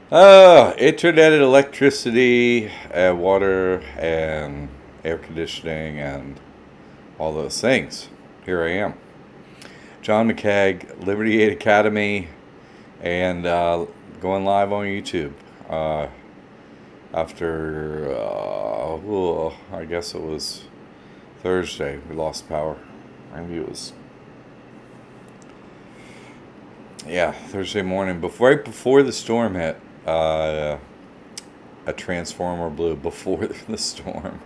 Internet and electricity, and water, and air conditioning, and all those things. Here I am. John McCagg, Liberty Aid Academy, and going live on YouTube. Uh, I guess it was Thursday, we lost power. Maybe it was, yeah, Thursday morning, right before the storm hit. A transformer blew before the storm.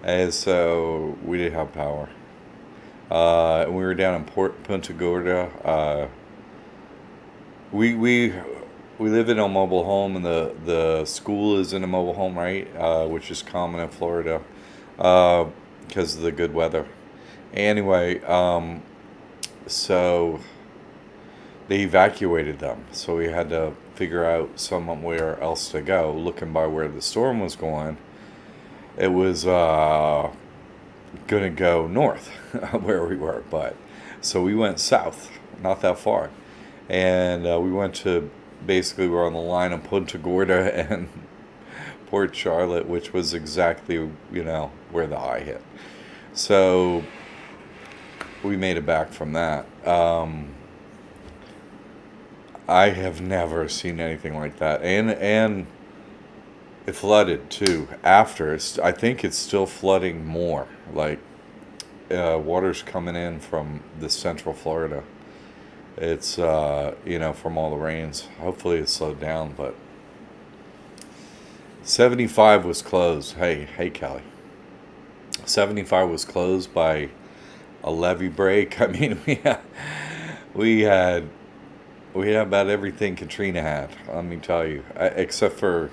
And so we didn't have power. We were down in Punta Gorda. We we live in a mobile home, and the school is in a mobile home, right? Which is common in Florida because of the good weather. Anyway, so they evacuated them, so we had to figure out somewhere else to go. Looking by where the storm was going, it was gonna go north where we were, but so we went south, not that far, and we went to basically we're on the line of Punta Gorda and Port Charlotte, which was exactly where the eye hit. So we made it back from that. I have never seen anything like that, and it flooded too. After I think it's still flooding more. Like water's coming in from the central Florida. It's from all the rains. Hopefully it's slowed down, but 75 was closed. Hey, Kelly. 75 was closed by a levee break. I mean, we had we had about everything Katrina had. Let me tell you, except for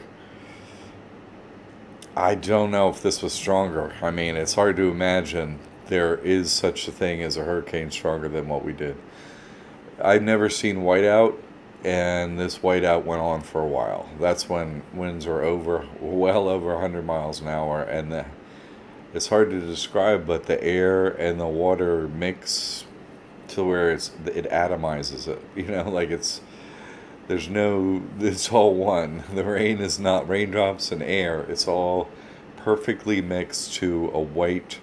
I don't know if this was stronger. I mean, it's hard to imagine there is such a thing as a hurricane stronger than what we did. I've never seen whiteout, and this whiteout went on for a while. That's when winds are well over 100 miles an hour, and it's hard to describe, but the air and the water mix to where it atomizes it. Like it's all one. The rain is not raindrops and air. It's all perfectly mixed to a white.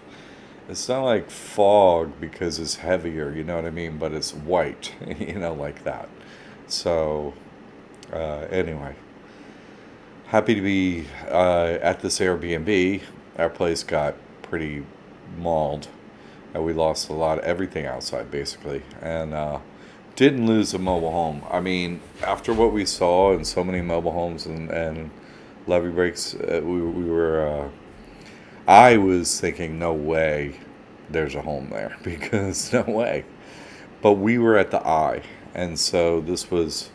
It's not like fog because it's heavier, you know what I mean? But it's white, like that. So, anyway, happy to be at this Airbnb. Our place got pretty mauled. We lost a lot of everything outside, basically. And didn't lose a mobile home. I mean, after what we saw in so many mobile homes and levee breaks, we were. I was thinking, no way, there's a home there because no way. But we were at the eye, and so this was,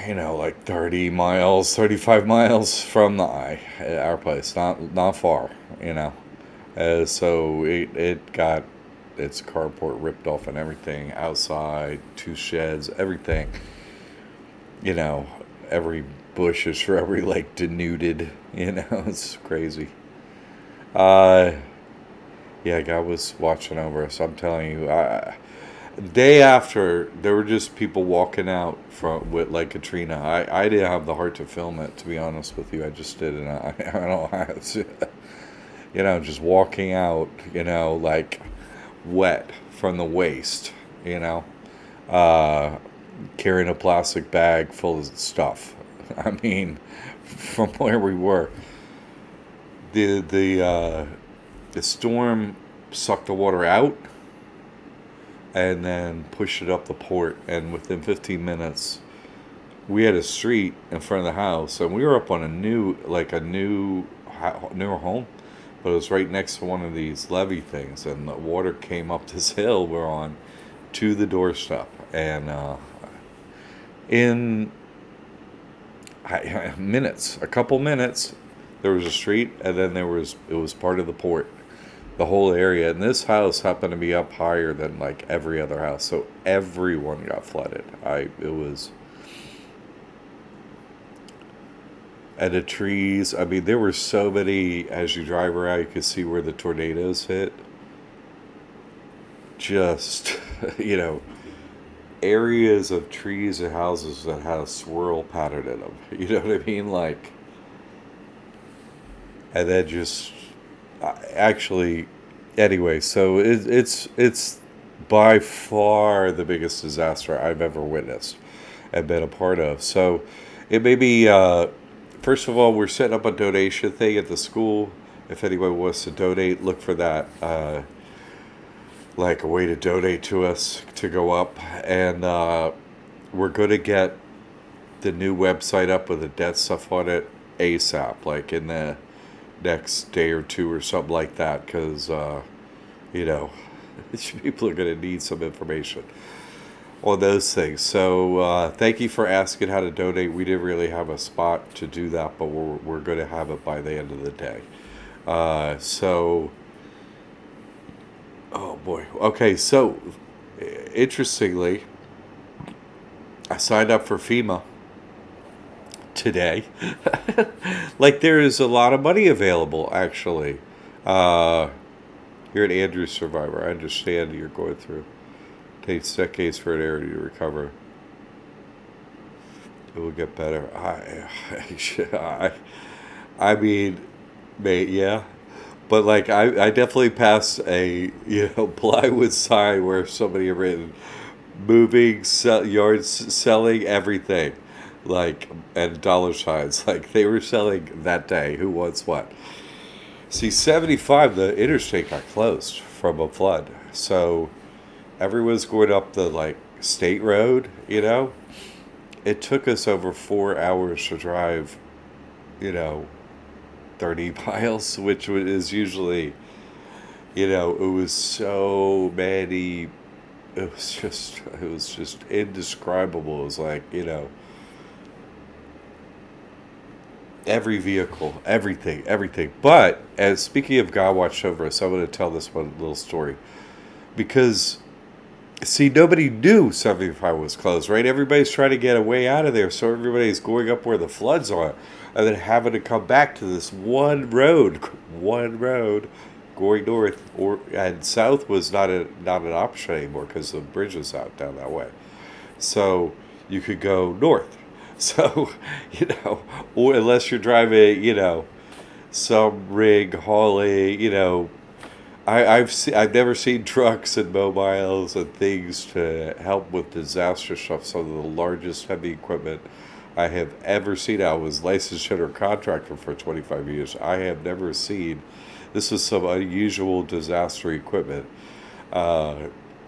like 30 miles, 35 miles from the eye, at our place, not far, So it got its carport ripped off and everything outside, two sheds, everything. Every bush is shrubbery like denuded. It's crazy. Uh, yeah, God was watching over us. I'm telling you. Day after, there were just people walking out from with like Katrina. I didn't have the heart to film it, to be honest with you. I just didn't. I don't have to. Just walking out, like wet from the waist, uh, carrying a plastic bag full of stuff. I mean, from where we were, the storm sucked the water out and then pushed it up the port, and within 15 minutes, we had a street in front of the house, and we were up on newer home, but it was right next to one of these levee things, and the water came up this hill we're on to the doorstep, and in minutes, a couple minutes, there was a street, and then it was part of the port, the whole area, and this house happened to be up higher than like every other house, so everyone got flooded. It was. And the trees, I mean, there were so many, as you drive around, you could see where the tornadoes hit. Just, areas of trees and houses that had a swirl pattern in them. You know what I mean? Like, and then just actually, anyway. So it's by far the biggest disaster I've ever witnessed and been a part of. So it may be. First of all, we're setting up a donation thing at the school. If anyone wants to donate, look for that. Like a way to donate to us to go up, and we're going to get the new website up with the debt stuff on it ASAP, like in the next day or two or something like that, because you know, people are going to need some information on those things. So thank you for asking how to donate. We didn't really have a spot to do that, but we're going to have it by the end of the day. So, oh boy. Okay, so interestingly, I signed up for FEMA today. Like, there is a lot of money available, actually. You're an Andrews survivor. I understand you're going through. Takes decades for an area to recover. It will get better. I mean, mate, yeah. But like, I definitely passed a plywood sign where somebody had written, moving yards selling everything, like, and dollar signs, like they were selling that day. Who wants what? See, 75, the interstate got closed from a flood, so everyone's going up the like state road. It took us over 4 hours to drive, 30 miles, which is usually, it was so many, it was just indescribable. It was like, every vehicle, everything. But, as speaking of God watched over us, I'm going to tell this one little story. Because, see, nobody knew 75 was closed, right? Everybody's trying to get a way out of there, so everybody's going up where the floods are, and then having to come back to this one road going north and south was not an option anymore because the bridge was out down that way. So you could go north. So, or unless you're driving, some rig hauling, I've never seen trucks and mobiles and things to help with disaster stuff. Some of the largest heavy equipment I have ever seen. I was licensed general contractor for 25 years. I have never seen. This was some unusual disaster equipment.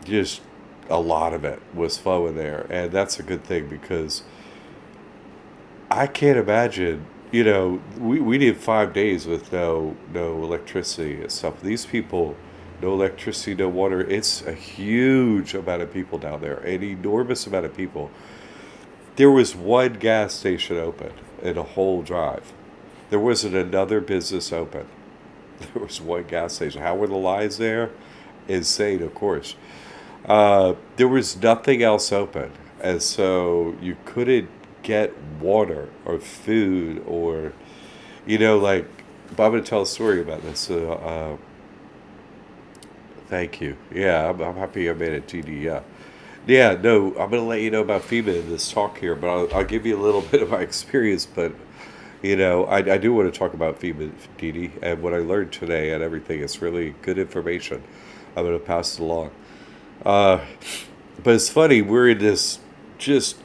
Just a lot of it was flowing there, and that's a good thing because I can't imagine. We did 5 days with no electricity and stuff. These people, no electricity, no water. It's a huge amount of people down there, an enormous amount of people. There was one gas station open in a whole drive. There wasn't another business open. There was one gas station. How were the lines there? Insane, of course. There was nothing else open, and so you couldn't get water or food or, like, but I'm going to tell a story about this. Thank you. Yeah, I'm happy I made it, TD. Yeah. Yeah, no, I'm going to let you know about FEMA in this talk here, but I'll give you a little bit of my experience. But, I do want to talk about FEMA, TD, and what I learned today and everything. It's really good information. I'm going to pass it along. But it's funny, we're in this just,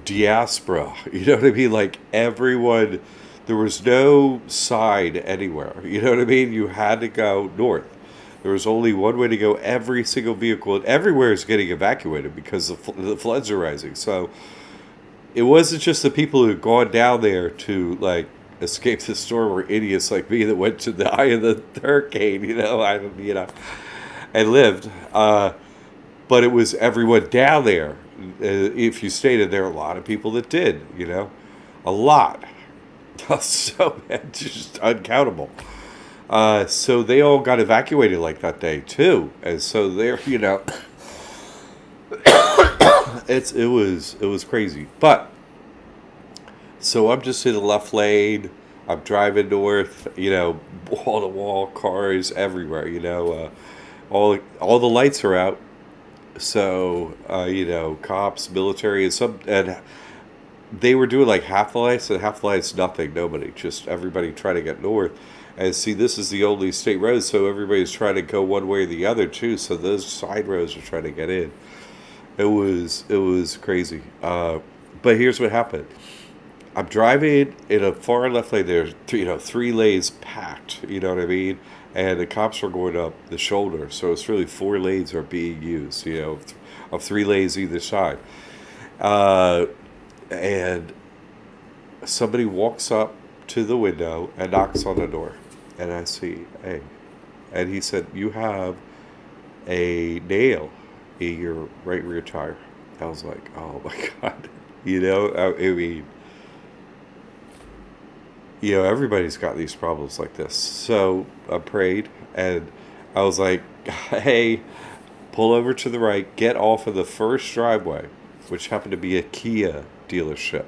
diaspora. You know what I mean? Like, everyone, there was no side anywhere. You know what I mean? You had to go north. There was only one way to go. Every single vehicle, and everywhere is getting evacuated because the floods are rising. So it wasn't just the people who had gone down there to, like, escape the storm were idiots like me that went to the eye of the hurricane, and lived. But it was everyone down there. If you stayed in there, a lot of people that did, a lot. So, just uncountable. So they all got evacuated like that day too, and so they're it was crazy. But so I'm just in the left lane. I'm driving north. Wall to wall cars everywhere. All the lights are out. So, cops, military, and they were doing like half the lights, and half the lights, nothing, nobody, just everybody trying to get north. And see, this is the only state road, so everybody's trying to go one way or the other too. So those side roads are trying to get in. It was crazy. But here's what happened. I'm driving in a far left lane. There's three lanes packed. You know what I mean? And the cops are going up the shoulder, so it's really four lanes are being used. Of three lanes either side. Uh, and somebody walks up to the window and knocks on the door, and I see, hey, and he said, "You have a nail in your right rear tire." I was like, "Oh my god," I mean, everybody's got these problems like this. So I prayed, and I was like, "Hey, pull over to the right, get off of the first driveway," which happened to be a Kia dealership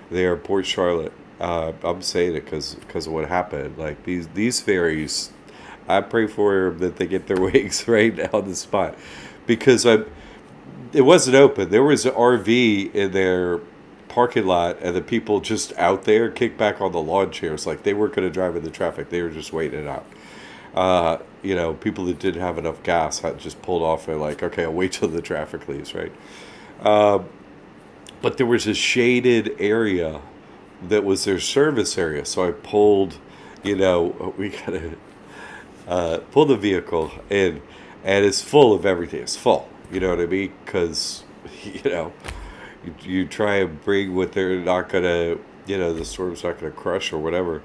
there in Port Charlotte. I'm saying it because of what happened. Like these ferries, I pray for them that they get their wings right on the spot, because it wasn't open. There was an RV in their parking lot, and the people just out there kicked back on the lawn chairs, like they weren't going to drive in the traffic. They were just waiting it out. People that didn't have enough gas had just pulled off. And like, okay, I'll wait till the traffic leaves, right? Um, but there was a shaded area that was their service area. So I pulled, we gotta pull the vehicle in, and it's full of everything. It's full. You know what I mean? Because you know, you try and bring what they're not gonna, the storm's not gonna crush or whatever.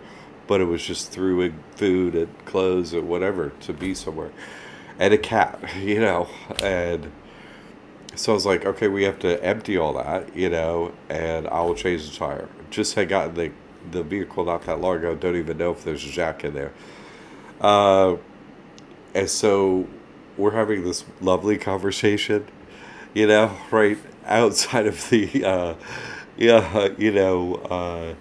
But it was just throwing food and clothes and whatever to be somewhere, and a cat, and so I was like, okay, we have to empty all that, and I will change the tire. Just had gotten the vehicle not that long ago. Don't even know if there's a jack in there. Uh, and so we're having this lovely conversation, right outside of the, yeah,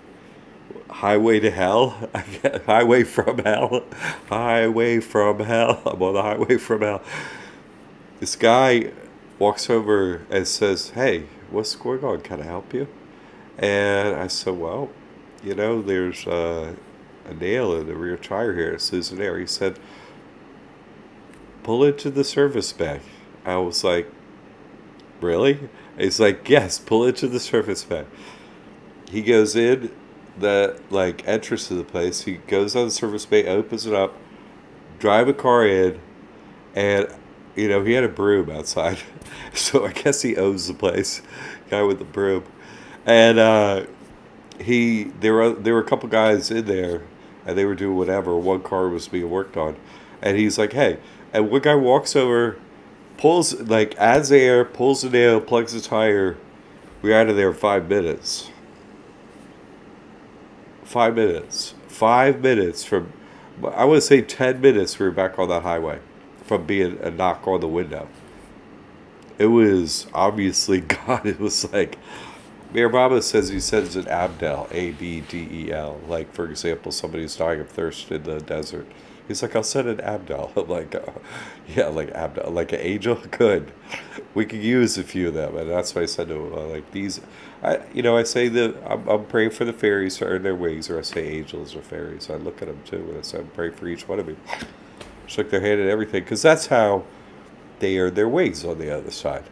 highway to hell, highway from hell, highway from hell. I'm on the highway from hell. This guy walks over and says, "Hey, what's going on? Can I help you?" And I said, "Well, there's a nail in the rear tire here. It says an air." He said, "Pull it to the service bay." I was like, "Really?" He's like, "Yes, pull it to the service bay." He goes in the entrance to the place. He goes on the service bay, opens it up, drive a car in, and he had a broom outside, so I guess he owns the place. Guy with the broom, and there were a couple guys in there, and they were doing whatever. One car was being worked on, and he's like, "Hey," and one guy walks over, pulls adds air, pulls the nail, plugs the tire. We're out of there in 5 minutes. 5 minutes. 5 minutes from, I would say 10 minutes. We were back on that highway from being a knock on the window. It was obviously God. It was like Mayor Obama says he sends an Abdel, Abdel. Like, for example, somebody's dying of thirst in the desert. He's like, "I'll send an Abdel." I'm like, yeah, like Abdel, like an angel. Good. We could use a few of them, and that's why I said to him, like these. I say that I'm praying for the fairies to earn their wings, or I say angels or fairies. I look at them too, and I say, I'm praying for each one of you. Shook their hand and everything, because that's how they earn their wings on the other side.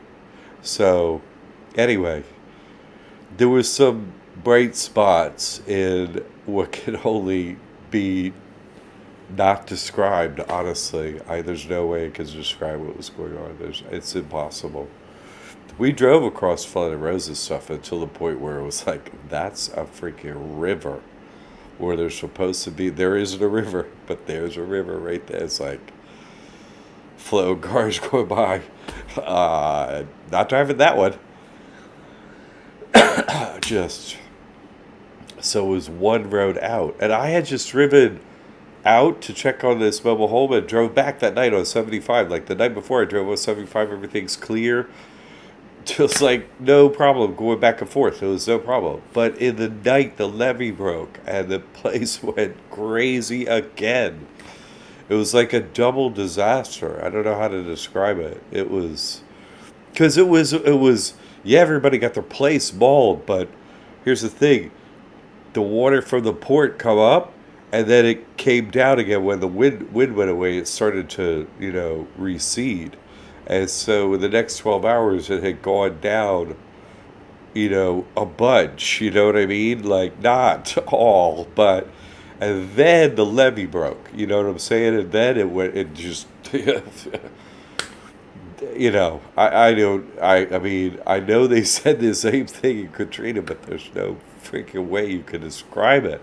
So, anyway, there was some bright spots in what can only be not described. Honestly, there's no way I can describe what was going on. It's impossible. We drove across Flooded Roses stuff until the point where it was like, that's a freaking river. Where there's supposed to be, there isn't a river, but there's a river right there. It's like flow cars going by. Not driving that one. Just so it was one road out, and I had just driven out to check on this mobile home and drove back that night on 75. Like the night before, I drove on 75. Everything's clear. Just like no problem going back and forth. It was no problem. But in the night, the levee broke and the place went crazy again. It was like a double disaster. I don't know how to describe it. It was because it was yeah, everybody got their place mauled, but here's the thing: the water from the port come up, and then it came down again when the wind went away. It started to recede, and so in the next 12 hours, it had gone down a bunch. You know what I mean? Like not all, but and then the levee broke. You know what I'm saying? And then it went. It just. I don't. I mean, I know they said the same thing in Katrina, but there's no freaking way you can describe it.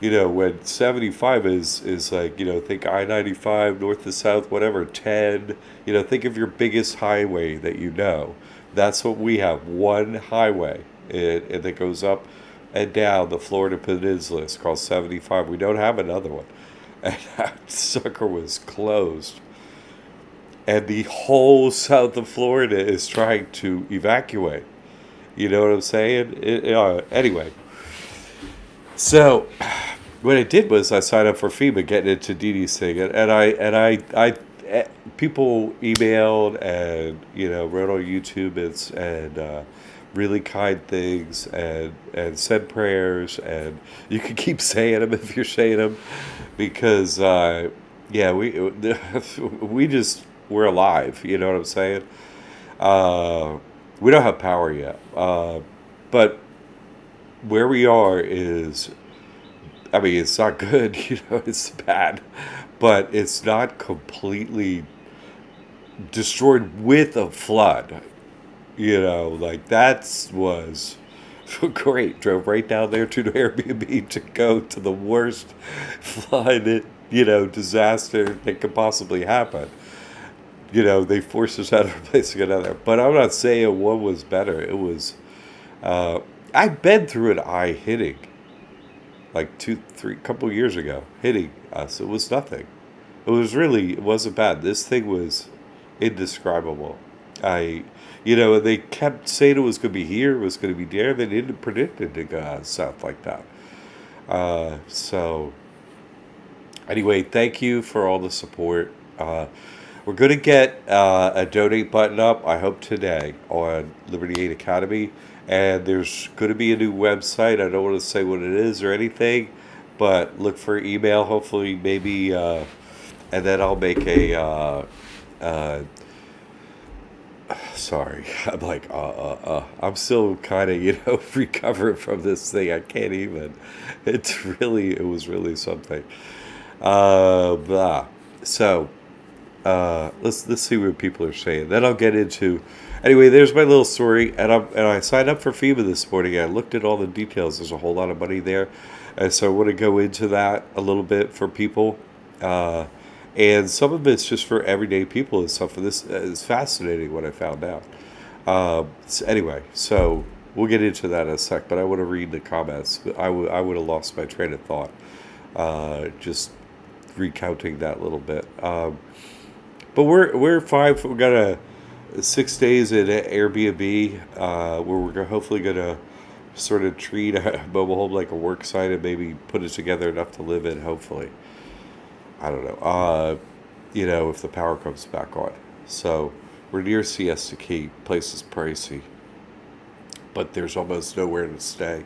When 75 is like, think I-95, north to south, whatever, 10, think of your biggest highway that you know. That's what we have, one highway, and that goes up and down the Florida Peninsula. It's called 75. We don't have another one. And that sucker was closed. And the whole south of Florida is trying to evacuate. You know what I'm saying? Anyway, so what I did was I signed up for FEMA, getting into Dee Dee's thing, and people emailed and wrote on YouTube and really kind things and said prayers, and you can keep saying them if you're saying them, because yeah, we just we're alive. You know what I'm saying? We don't have power yet, but where we are is, I mean, it's not good, it's bad, but it's not completely destroyed with a flood. Like that was great. Drove right down there to the Airbnb to go to the worst flood, disaster that could possibly happen. They forced us out of our place to get out there. But I'm not saying one was better. It was, I've been through an eye hitting like couple of years ago, hitting us. It was nothing. It wasn't bad. This thing was indescribable. They kept saying it was going to be here, it was going to be there. They didn't predict it to go south like that. So, anyway, thank you for all the support. We're going to get a donate button up, I hope today, on Liberty Aid Academy. And there's going to be a new website. I don't want to say what it is or anything, but look for email, hopefully, maybe, and then I'll make sorry, I'm like, I'm still kind of, recovering from this thing. I can't even. It was really something. Blah. So, let's see what people are saying. Then I'll get into. Anyway, there's my little story, and I signed up for FEMA this morning. I looked at all the details. There's a whole lot of money there, and so I want to go into that a little bit for people. And some of it's just for everyday people and stuff. And this is fascinating what I found out. Anyway, so we'll get into that in a sec. But I want to read the comments. I would have lost my train of thought just recounting that little bit. But we're fine. We got 6 days at Airbnb where we're hopefully gonna sort of treat a mobile home like a work site and maybe put it together enough to live in. Hopefully. I don't know, if the power comes back on. So we're near Siesta Key. Place is pricey, but there's almost nowhere to stay.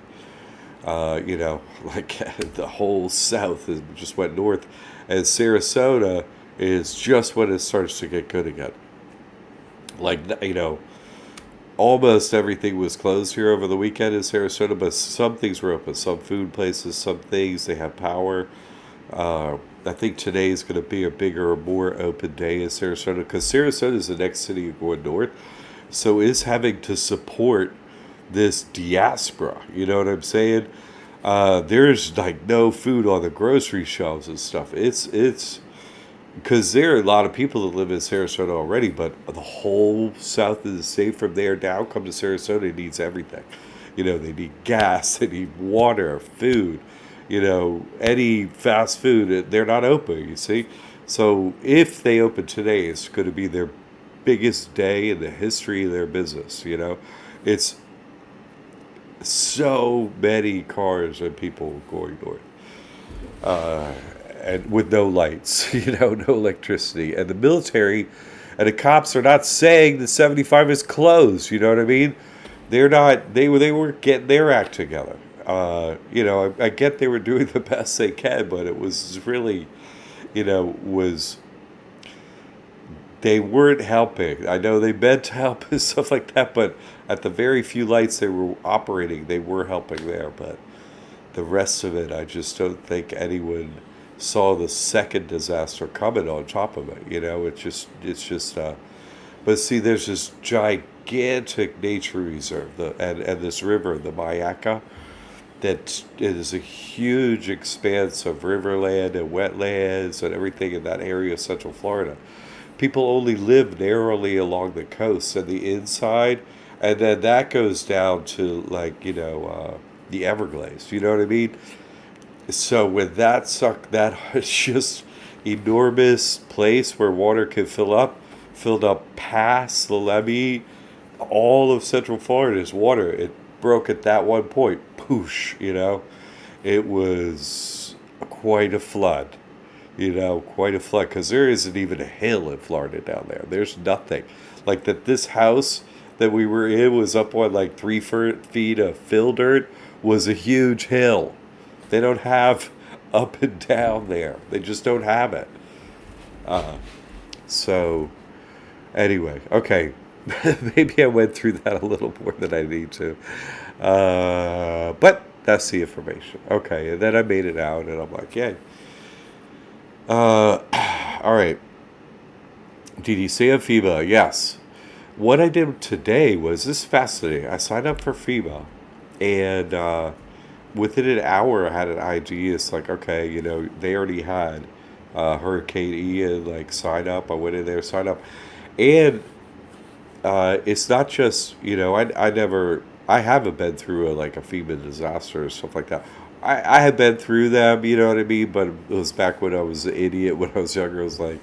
Like the whole south just went north, and Sarasota is just when it starts to get good again. Like, almost everything was closed here over the weekend in Sarasota, but some things were open. Some food places, some things, they have power. I think today is going to be a bigger or more open day in Sarasota, because Sarasota is the next city going north, so it's having to support this diaspora. You know what I'm saying? There's like no food on the grocery shelves and stuff. It's because there are a lot of people that live in Sarasota already, but the whole south of the state from there down come to Sarasota. It needs everything. They need gas, they need water, food. Any fast food, they're not open, you see. So if they open today, it's going to be their biggest day in the history of their business. It's so many cars and people going north, and with no lights, no electricity. And the military And the cops are not saying that 75 is closed. You know what I mean? They're not. They were getting their act together. I get they were doing the best they can, but it was really, was they weren't helping. I know they meant to help and stuff like that, but at the very few lights they were operating, they were helping there. But the rest of it, I just don't think anyone saw the second disaster coming on top of it. But see, there's this gigantic nature reserve, and this river, the Mayaca, that is a huge expanse of riverland and wetlands and everything in that area of Central Florida. People only live narrowly along the coast and the inside, and then that goes down to the Everglades. You know what I mean? So with that is just enormous place where water can filled up past the levee. All of Central Florida is water. It broke at that one point. Poosh, it was quite a flood. Quite a flood, because there isn't even a hill in Florida down there. There's nothing. Like that, this house that we were in was up on like 3 feet of fill dirt, was a huge hill. They don't have up and down there. They just don't have it. So, anyway, okay. Maybe I went through that a little more than I need to. But that's the information. Okay, and then I made it out, and I'm like, yay. All right. DDC of FEMA, yes. What I did today was this fascinating. I signed up for FEMA, and within an hour, I had an ID. It's like, okay, they already had Hurricane Ian, sign up. I went in there, sign up. And it's not just, I haven't been through a FEMA disaster or stuff like that. I had been through them, you know what I mean? But it was back when I was an idiot, when I was younger. I was like,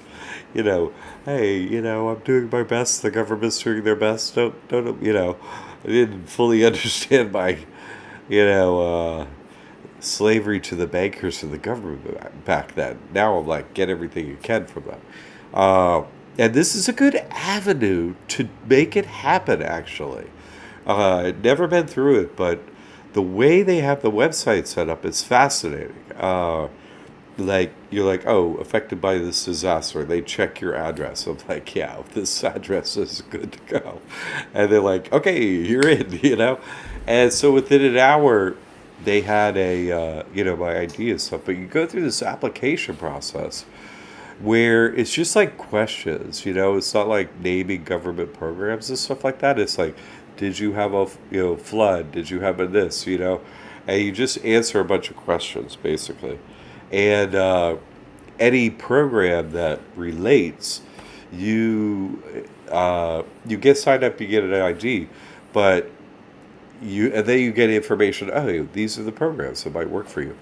hey, I'm doing my best. The government's doing their best. Don't, I didn't fully understand my, slavery to the bankers and the government back then. Now I'm like, get everything you can from them. And this is a good avenue to make it happen, actually. Never been through it, but the way they have the website set up is fascinating. You're like, oh, affected by this disaster. They check your address. I'm like, yeah, this address is good to go. And they're like, okay, you're in, And so within an hour, they had my ID and stuff. But you go through this application process where it's just like questions, it's not like naming government programs and stuff like that. It's like, did you have a flood? Did you have a this? And you just answer a bunch of questions basically, and any program that relates, you get signed up, you get an ID, but and then you get information. Oh, these are the programs that might work for you.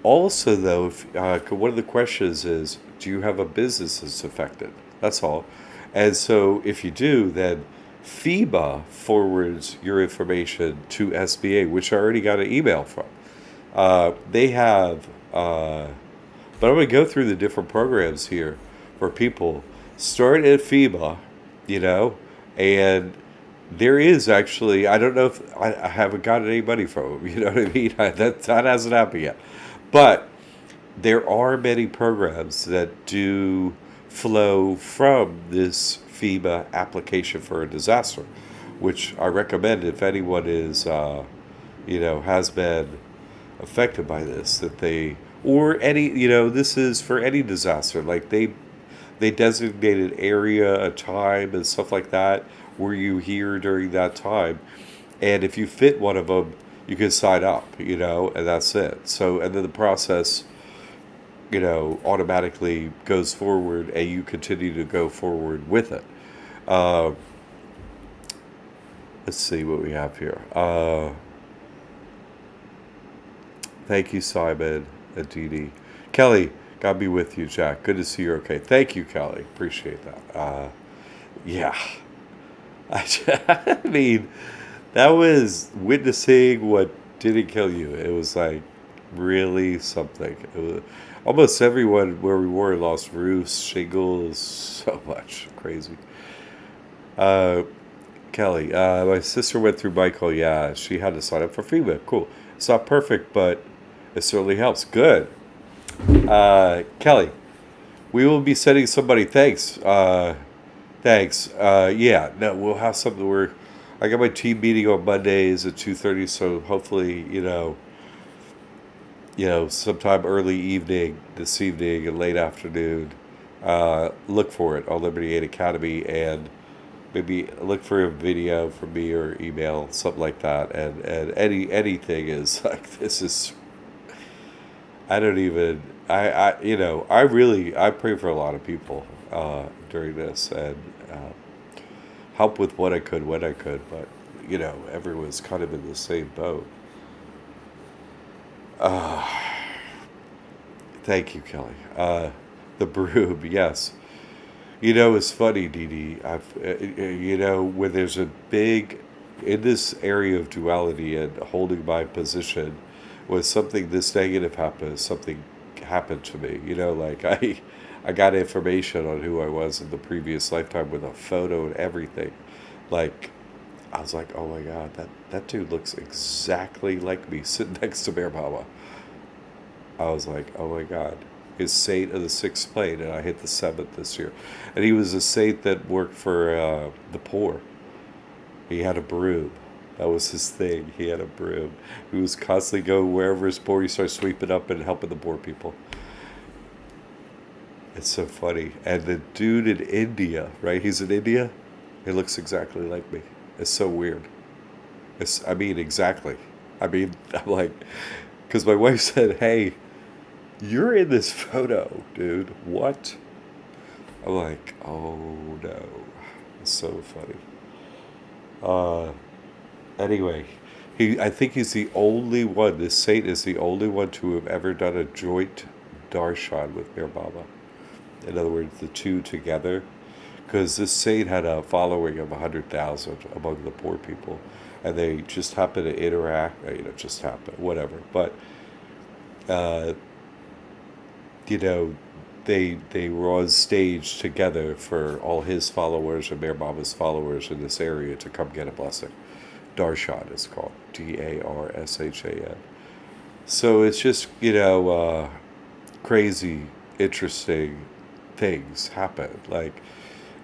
Also, though, one of the questions is, do you have a business that's affected? That's all. And so if you do, then FEMA forwards your information to SBA, which I already got an email from. They have, but I'm going to go through the different programs here for people. Start at FEMA, and there is actually, I don't know if, I haven't gotten any money from them, you know what I mean? That hasn't happened yet. But there are many programs that do flow from this FEMA application for a disaster, which I recommend if anyone is, has been affected by this, that they, or any, this is for any disaster. Like they designated area, a time, and stuff like that. Were you here during that time? And if you fit one of them, you can sign up, and that's it. So, and then the process, automatically goes forward, and you continue to go forward with it. Let's see what we have here. Thank you, Simon, Aditi. Kelly, God be with you, Jack. Good to see you. Okay. Thank you, Kelly. Appreciate that. Yeah. I mean, that was witnessing what didn't kill you. It was like really something. It was, almost everyone where we were lost roofs, shingles, so much. Crazy. Uh, Kelly, my sister went through Michael. Yeah, she had to sign up for FEMA. Cool. It's not perfect, but it certainly helps. Good. Kelly, we will be sending somebody thanks. Thanks. Yeah, no, we'll have something where I got my team meeting on Mondays at 2:30, so hopefully, sometime early evening, this evening and late afternoon, look for it on Liberty 8 Academy and maybe look for a video from me or email, something like that. And anything is like, this is, I don't even, I pray for a lot of people during this and help with what I could when I could, but, everyone's kind of in the same boat. Thank you, Kelly. The broom, yes. It's funny, Dee Dee. When there's a big, in this area of duality and holding my position, when something this negative happens, something happened to me. Like I got information on who I was in the previous lifetime with a photo and everything. Like, I was like, oh my God, that dude looks exactly like me sitting next to Bear Mama. I was like, oh my God. He's saint of the sixth plane, and I hit the seventh this year. And he was a saint that worked for the poor. He had a broom. That was his thing. He had a broom. He was constantly going wherever his poor, he started sweeping up and helping the poor people. It's so funny. And the dude in India, right? He's in India. He looks exactly like me. It's so weird. Exactly. I'm like, because my wife said, hey, you're in this photo, dude. What? I'm like, oh no. It's so funny. Uh, anyway, I think he's the only one, this saint is the only one to have ever done a joint darshan with Bear Baba. In other words, the two together. Because this saint had a following of 100,000 among the poor people. And they just happened to interact, just happened, whatever. But, uh, you know, they were on stage together for all his followers and Bear Baba's followers in this area to come get a blessing. Darshan is called, Darshan. So it's just, crazy, interesting things happen. Like,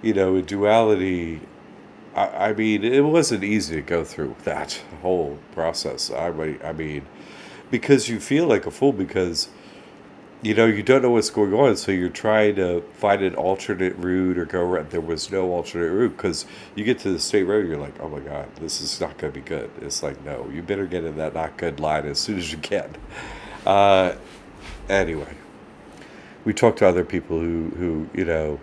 in duality, I mean, it wasn't easy to go through that whole process. I mean, because you feel like a fool because you don't know what's going on, so you're trying to find an alternate route or go around. There was no alternate route because you get to the state road, you're like, oh my God, this is not going to be good. It's like, no, you better get in that not good line as soon as you can. Uh, anyway, we talked to other people who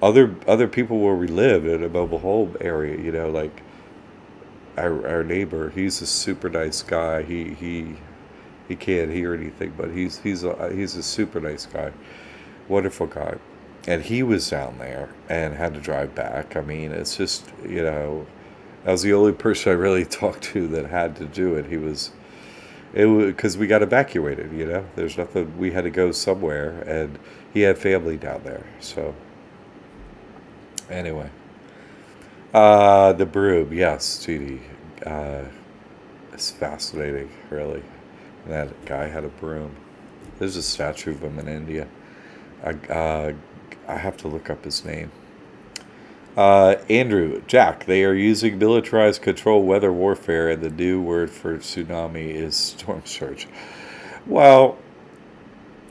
other people where we live in a mobile home area, like our neighbor, he's a super nice guy. He can't hear anything, but he's a super nice guy, wonderful guy, and he was down there and had to drive back. I mean, it's just I was the only person I really talked to that had to do it. It was because we got evacuated. There's nothing. We had to go somewhere, and he had family down there. So anyway, the broom, yes, Judy, it's fascinating, really. That guy had a broom. There's a statue of him in India. I have to look up his name. Andrew, Jack, they are using militarized control weather warfare, and the new word for tsunami is storm surge. Well,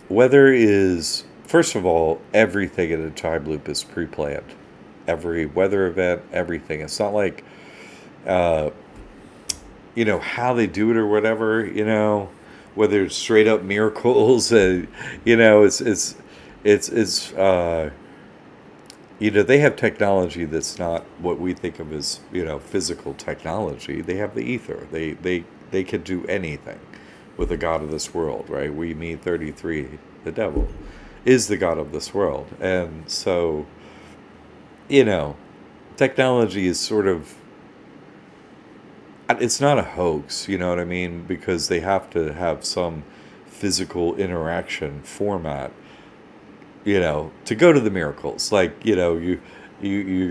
weather is, first of all, everything in a time loop is pre-planned. Every weather event, everything. It's not like, how they do it or whatever, whether it's straight up miracles, they have technology that's not what we think of as, physical technology. They have the ether. They can do anything with the God of this world, right? We mean 33, the devil, is the God of this world. And so, technology is sort of, it's not a hoax, you know what I mean? Because they have to have some physical interaction format, to go to the miracles. Like, you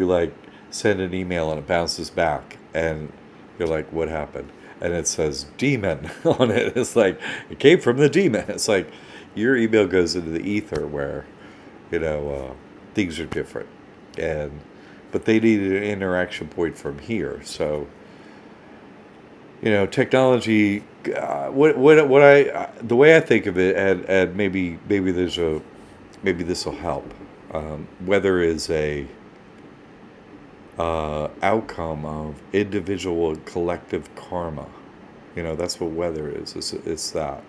like send an email and it bounces back, and you're like, what happened? And it says demon on it. It's like, it came from the demon. It's like your email goes into the ether where, you know, things are different. And, but they needed an interaction point from here. So, you know, technology, the way I think of it, and maybe maybe this will help. Weather is a outcome of individual and collective karma. You know, that's what weather is. It's that.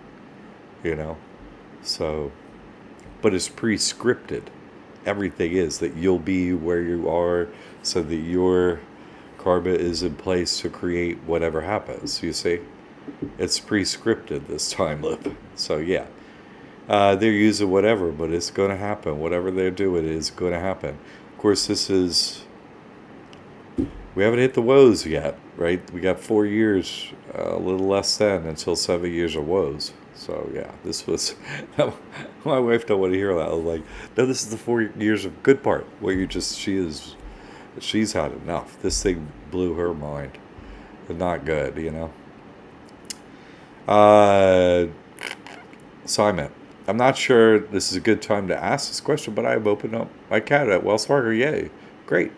You know, so, but it's pre-scripted. Everything is that you'll be where you are, so that your karma is in place to create whatever happens. You see, it's pre-scripted, this time loop. So yeah, they're using whatever, but it's going to happen. Whatever they're doing is going to happen. Of course, we haven't hit the woes yet, right? We got 4 years, a little less than, until 7 years of woes. So yeah, this was, my wife don't want to hear that. I was like, no, this is the 4 years of good part, where she's had enough. This thing blew her mind. Not good, you know. Simon, I'm not sure this is a good time to ask this question, but I've opened up my account at Wells Fargo. Yay, great.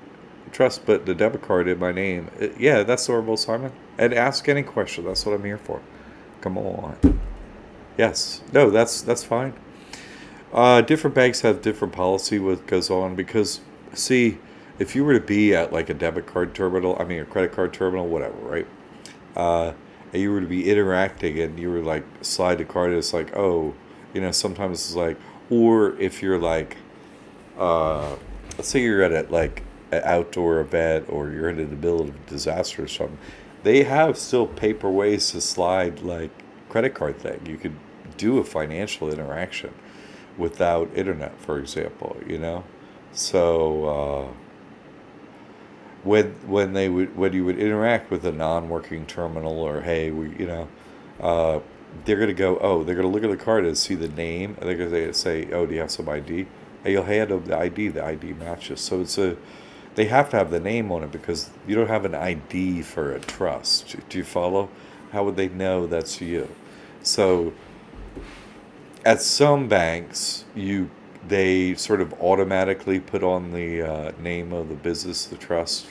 Trust, but the debit card in my name. Yeah, that's horrible, Simon. And ask any question. That's what I'm here for. Come on. Yes. No, that's fine. Different banks have different policy what goes on, because, see, if you were to be at like a debit card terminal, I mean a credit card terminal, whatever, right? And you were to be interacting and you were like slide the card, it's like, oh, you know, sometimes it's like, or if you're like, let's say you're at a, like an outdoor event, or you're in the middle of a disaster or something, they have still paper ways to slide like credit card thing. You could do a financial interaction without internet, for example, you know. So when you would interact with a non-working terminal, or hey, they're gonna go, oh, they're gonna look at the card and see the name, and they're gonna say, oh, do you have some ID? And you'll hand them the ID matches. So they have to have the name on it, because you don't have an ID for a trust. Do you follow? How would they know that's you? So at some banks, they sort of automatically put on the name of the business, the trust,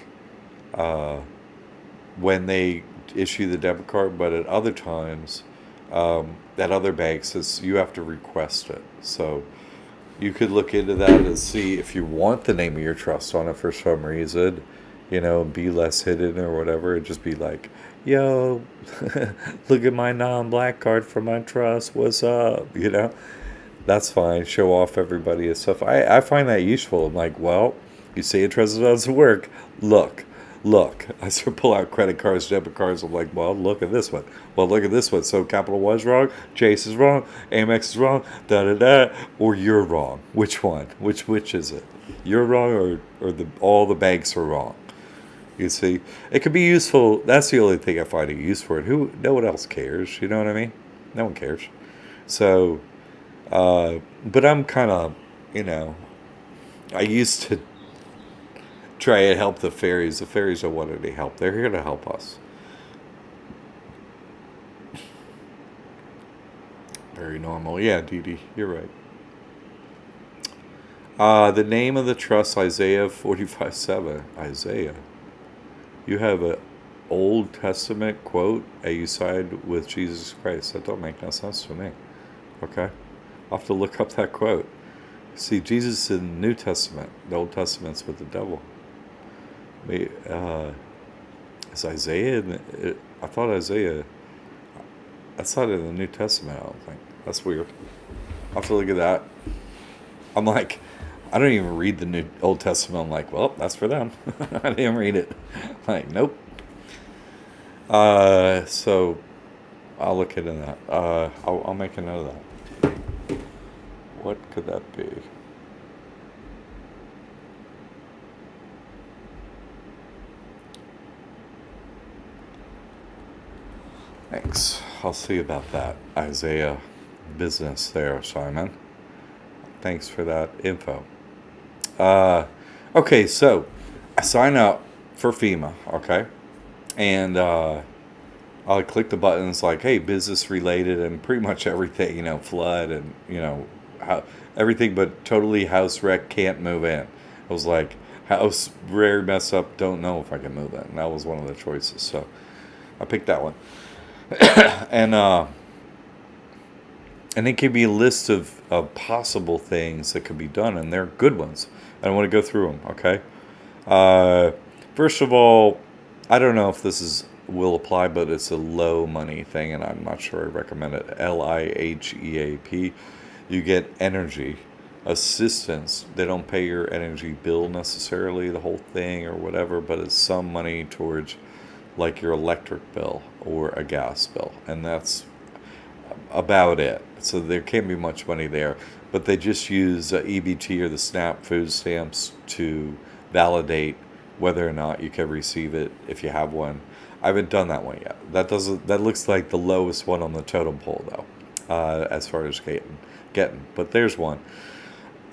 when they issue the debit card. But at other times, at other banks, you have to request it. So you could look into that and see if you want the name of your trust on it for some reason, you know, be less hidden or whatever. It'd just be like, yo, look at my non-black card for my trust. What's up? You know, that's fine. Show off everybody and stuff. I find that useful. I'm like, well, you say your trust doesn't work. Look. I sort of pull out credit cards, debit cards. I'm like, well, look at this one. Well, look at this one. So Capital One's wrong, Chase is wrong, Amex is wrong, or you're wrong. Which one? Which is it? You're wrong, or all the banks are wrong. You see, it could be useful. That's the only thing I find it useful. And no one else cares. You know what I mean? No one cares. So, but I'm kind of, you know, I used to try and help the fairies. The fairies don't want any help. They're here to help us. Very normal. Yeah, Dee Dee, you're right. The name of the trust, Isaiah 45:7. Isaiah. You have an Old Testament quote, and you side with Jesus Christ. That don't make no sense to me. Okay? I'll have to look up that quote. See, Jesus in the New Testament. The Old Testament's with the devil. Is Isaiah I thought Isaiah, that's not in the New Testament, I don't think. That's weird. I'll have to look at that. I'm like, I don't even read the Old Testament. I'm like, well, that's for them. I didn't read it. Like, nope. So I'll look into that. I'll make a note of that. What could that be? Thanks. I'll see about that. Isaiah business there, Simon. Thanks for that info. Okay, so I sign up for FEMA, okay? And I'll click the buttons like, hey, business related, and pretty much everything, flood and, how, everything but totally house wreck, can't move in. I was like, house very messed up, don't know if I can move in. And that was one of the choices. So I picked that one. and and it gave me a list of possible things that could be done, and they're good ones. I want to go through them, okay? Uh, First of all, I don't know if this will apply, but it's a low money thing, and I'm not sure I recommend it. LIHEAP. You get energy assistance. They don't pay your energy bill necessarily, the whole thing or whatever, but it's some money towards like your electric bill or a gas bill, and that's about it. So there can't be much money there, but they just use EBT or the SNAP food stamps to validate whether or not you can receive it if you have one. I haven't done that one yet. That looks like the lowest one on the totem pole though, as far as getting. But there's one.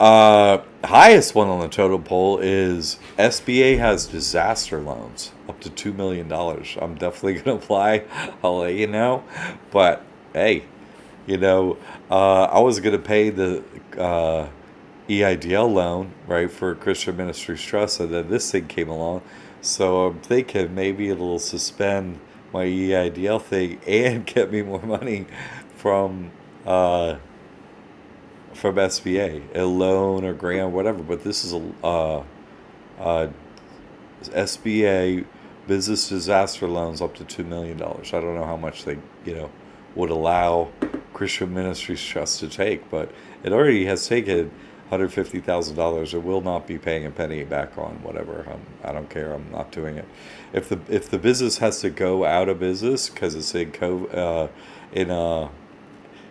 Highest one on the totem pole is SBA has disaster loans up to $2 million. I'm definitely gonna apply. I'll let you know. But hey, I was gonna pay the EIDL loan, right, for Christian Ministries Trust, and then this thing came along. So I'm thinking maybe it'll suspend my EIDL thing and get me more money from SBA, a loan or grant, whatever. But this is a SBA business disaster loans up to $2 million. I don't know how much they would allow Christian Ministries Trust to take, but it already has taken $150,000. It will not be paying a penny back on whatever. I don't care. I'm not doing it. If the business has to go out of business because it's in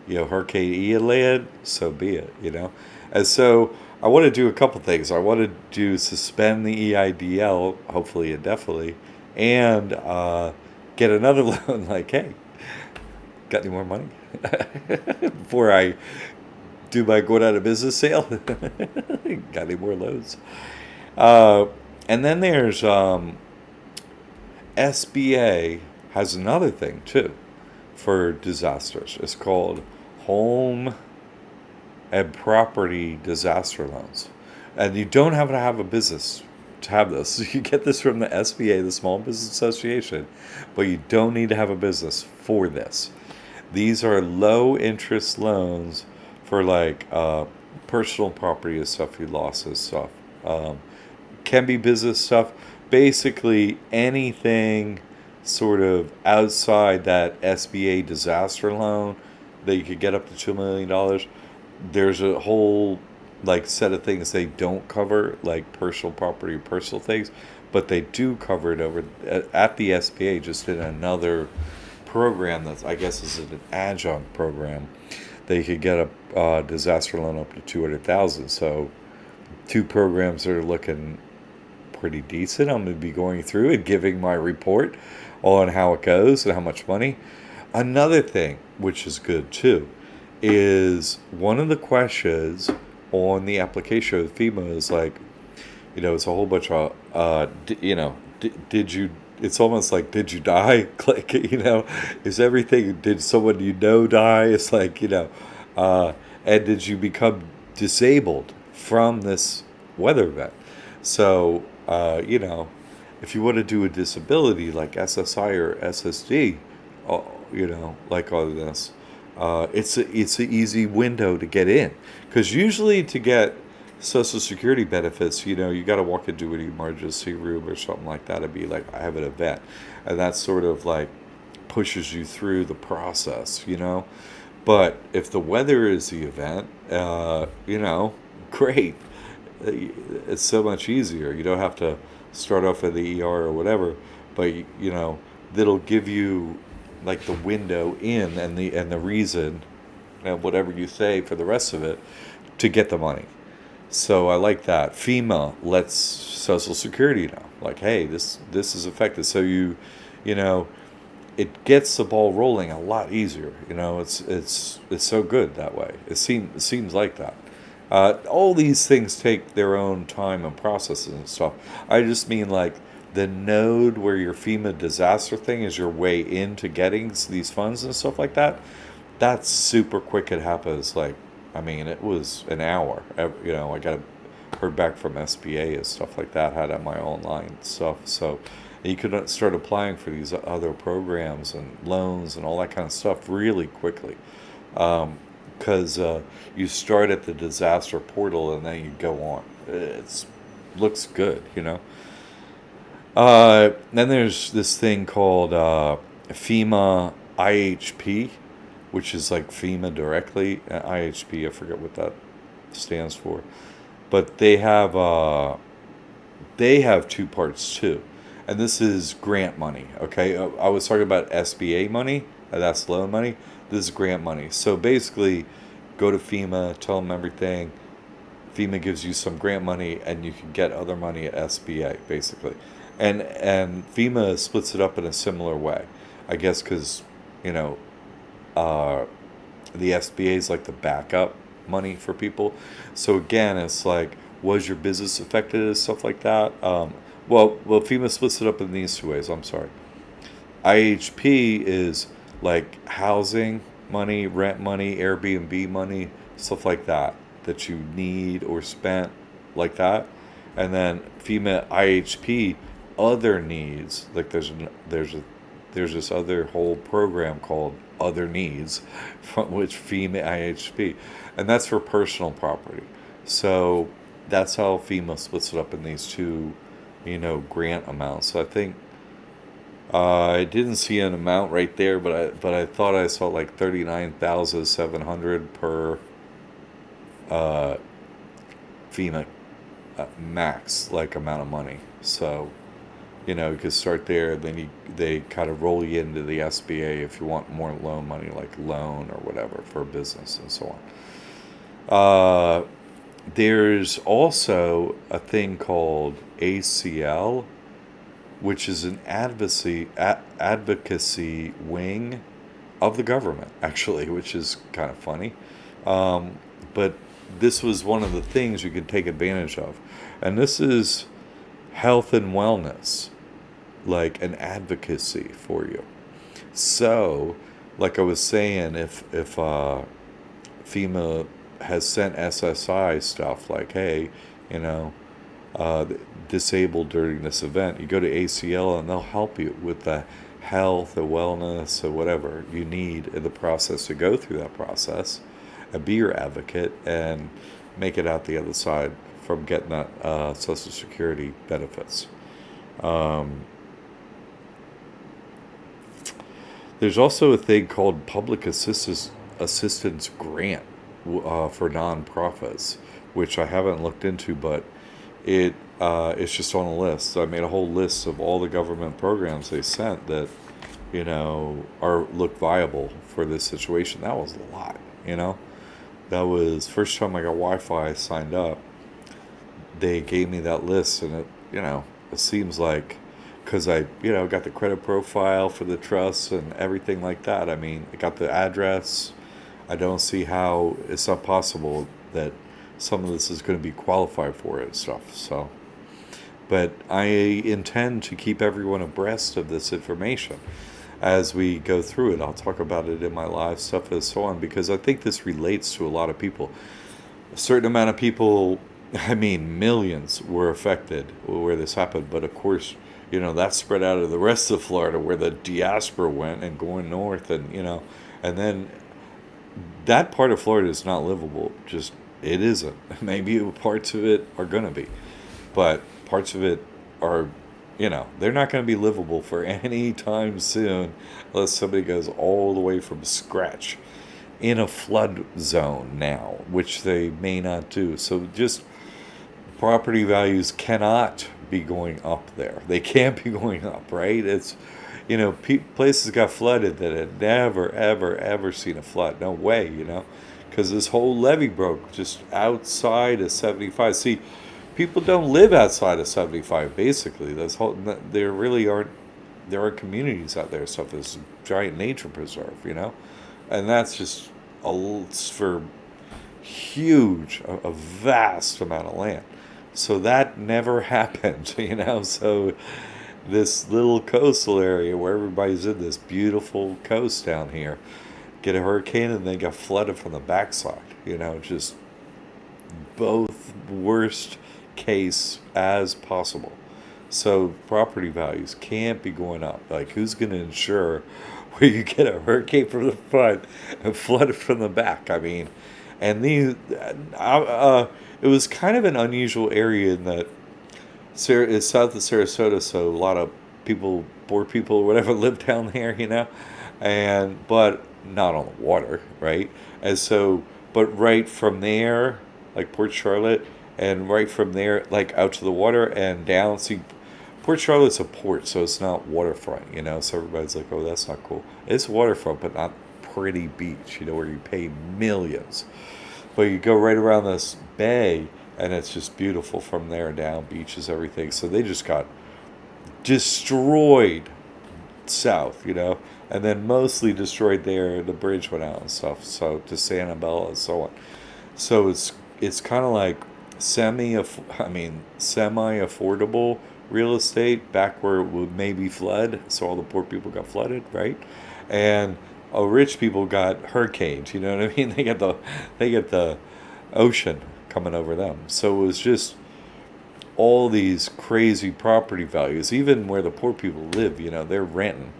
Hurricane Ian land, so be it. And so I want to do a couple things. I want to suspend the EIDL, hopefully indefinitely, and get another loan. Like, hey, got any more money before I do my going out of business sale? Got any more loans? And then there's SBA has another thing too for disasters. It's called home and property disaster loans, and you don't have to have a business to have this. You get this from the SBA, the Small Business Association, but you don't need to have a business for this. These are low interest loans for like personal property and stuff you lost and stuff. Can be business stuff. Basically anything sort of outside that SBA disaster loan that you could get up to $2 million. There's a whole like set of things they don't cover, like personal property, personal things, but they do cover it over at the SBA, just in another program that I guess is an adjunct program. They could get a disaster loan up to $200,000. So two programs are looking pretty decent. I'm going to be going through and giving my report on how it goes and how much money. Another thing, which is good too, is one of the questions on the application of FEMA is like, it's a whole bunch of, did you, it's almost like, did you die? Click, is everything, did someone die? It's like, and did you become disabled from this weather event? So, if you want to do a disability like SSI or SSD, like all of this, it's an easy window to get in, because usually to get Social Security benefits, you got to walk into an emergency room or something like that and be like, I have an event, and that sort of like pushes you through the process, But if the weather is the event, great. It's so much easier. You don't have to start off at the ER or whatever, but that'll give you like the window in and the reason, and whatever you say for the rest of it, to get the money. So I like that. FEMA lets Social Security know, like, hey, this is affected. So it gets the ball rolling a lot easier. It's so good that way. It seems like that. All these things take their own time and processes and stuff. I just mean like the node where your FEMA disaster thing is your way into getting these funds and stuff like that. That's super quick. It happens like, I mean, it was an hour. I got heard back from SBA and stuff like that. Had on my online stuff, so you could start applying for these other programs and loans and all that kind of stuff really quickly. Because you start at the disaster portal and then you go on. It's looks good. Then there's this thing called FEMA IHP, which is like FEMA directly. IHP, I forget what that stands for, but they have two parts too, and this is grant money. Okay, I was talking about SBA money, that's loan money. This is grant money. So basically, go to FEMA, tell them everything. FEMA gives you some grant money, and you can get other money at SBA, basically. And FEMA splits it up in a similar way, I guess, because you know uh, the SBA is like the backup money for people. So again, it's like, was your business affected and stuff like that? Well, FEMA splits it up in these two ways. I'm sorry. IHP is like housing money, rent money, Airbnb money, stuff like that that you need or spent like that. And then FEMA IHP, other needs, like there's this other whole program called Other Needs, from which FEMA IHP, and that's for personal property. So that's how FEMA splits it up in these two, grant amounts. So I think I didn't see an amount right there, but I thought I saw like 39,700 per uh, FEMA max like amount of money. So you could start there. Then they kind of roll you into the SBA if you want more loan money, like loan or whatever for a business and so on. There's also a thing called ACL, which is an advocacy wing of the government, actually, which is kind of funny. But this was one of the things you could take advantage of, and this is health and wellness, like an advocacy for you. So, like I was saying, if FEMA has sent SSI stuff like, hey, you know, uh, disabled during this event, you go to ACL and they'll help you with the health, the wellness, or whatever you need in the process to go through that process and be your advocate and make it out the other side from getting that Social Security benefits. Um, there's also a thing called Public Assistance Grant for nonprofits, which I haven't looked into, but it's just on a list. So I made a whole list of all the government programs they sent that look viable for this situation. That was a lot. That was first time I got Wi-Fi signed up. They gave me that list, and it seems like, because I got the credit profile for the trust and everything like that. I mean, I got the address. I don't see how it's not possible that some of this is going to be qualified for it and stuff. So, but I intend to keep everyone abreast of this information as we go through it. I'll talk about it in my live stuff and so on, because I think this relates to a lot of people. A certain amount of people, I mean, millions were affected where this happened, but of course, that spread out of the rest of Florida where the diaspora went and going north, and and then that part of Florida is not livable. Just, it isn't. Maybe parts of it are going to be, but parts of it are, they're not going to be livable for any time soon unless somebody goes all the way from scratch in a flood zone now, which they may not do. So just property values cannot be going up there. They can't be going up, right? It's, places got flooded that had never, ever, ever seen a flood. No way, because this whole levee broke just outside of 75. See, people don't live outside of 75, basically. There really aren't, there are communities out there, stuff, this giant nature preserve, and that's just for a vast amount of land. So that never happened, so this little coastal area where everybody's in this beautiful coast down here get a hurricane and they got flooded from the backside. Just both worst case as possible. So property values can't be going up. Like, who's going to insure where you get a hurricane from the front and flooded from the back? I mean, and it was kind of an unusual area in that it's south of Sarasota, so a lot of people, poor people, or whatever, live down there, but not on the water, right? And so, but right from there, like Port Charlotte, and right from there, like out to the water and down. See, Port Charlotte's a port, so it's not waterfront. So everybody's like, oh, that's not cool. It's waterfront, but not pretty beach, where you pay millions. But you go right around this bay, and it's just beautiful from there down, beaches, everything. So they just got destroyed south, and then mostly destroyed there. The bridge went out and stuff, so to Sanibel and so on. So it's kind of like semi affordable real estate back where it would maybe flood. So all the poor people got flooded, right? And rich people got hurricanes. You know what I mean? They get the ocean coming over them. So it was just all these crazy property values, even where the poor people live. They're renting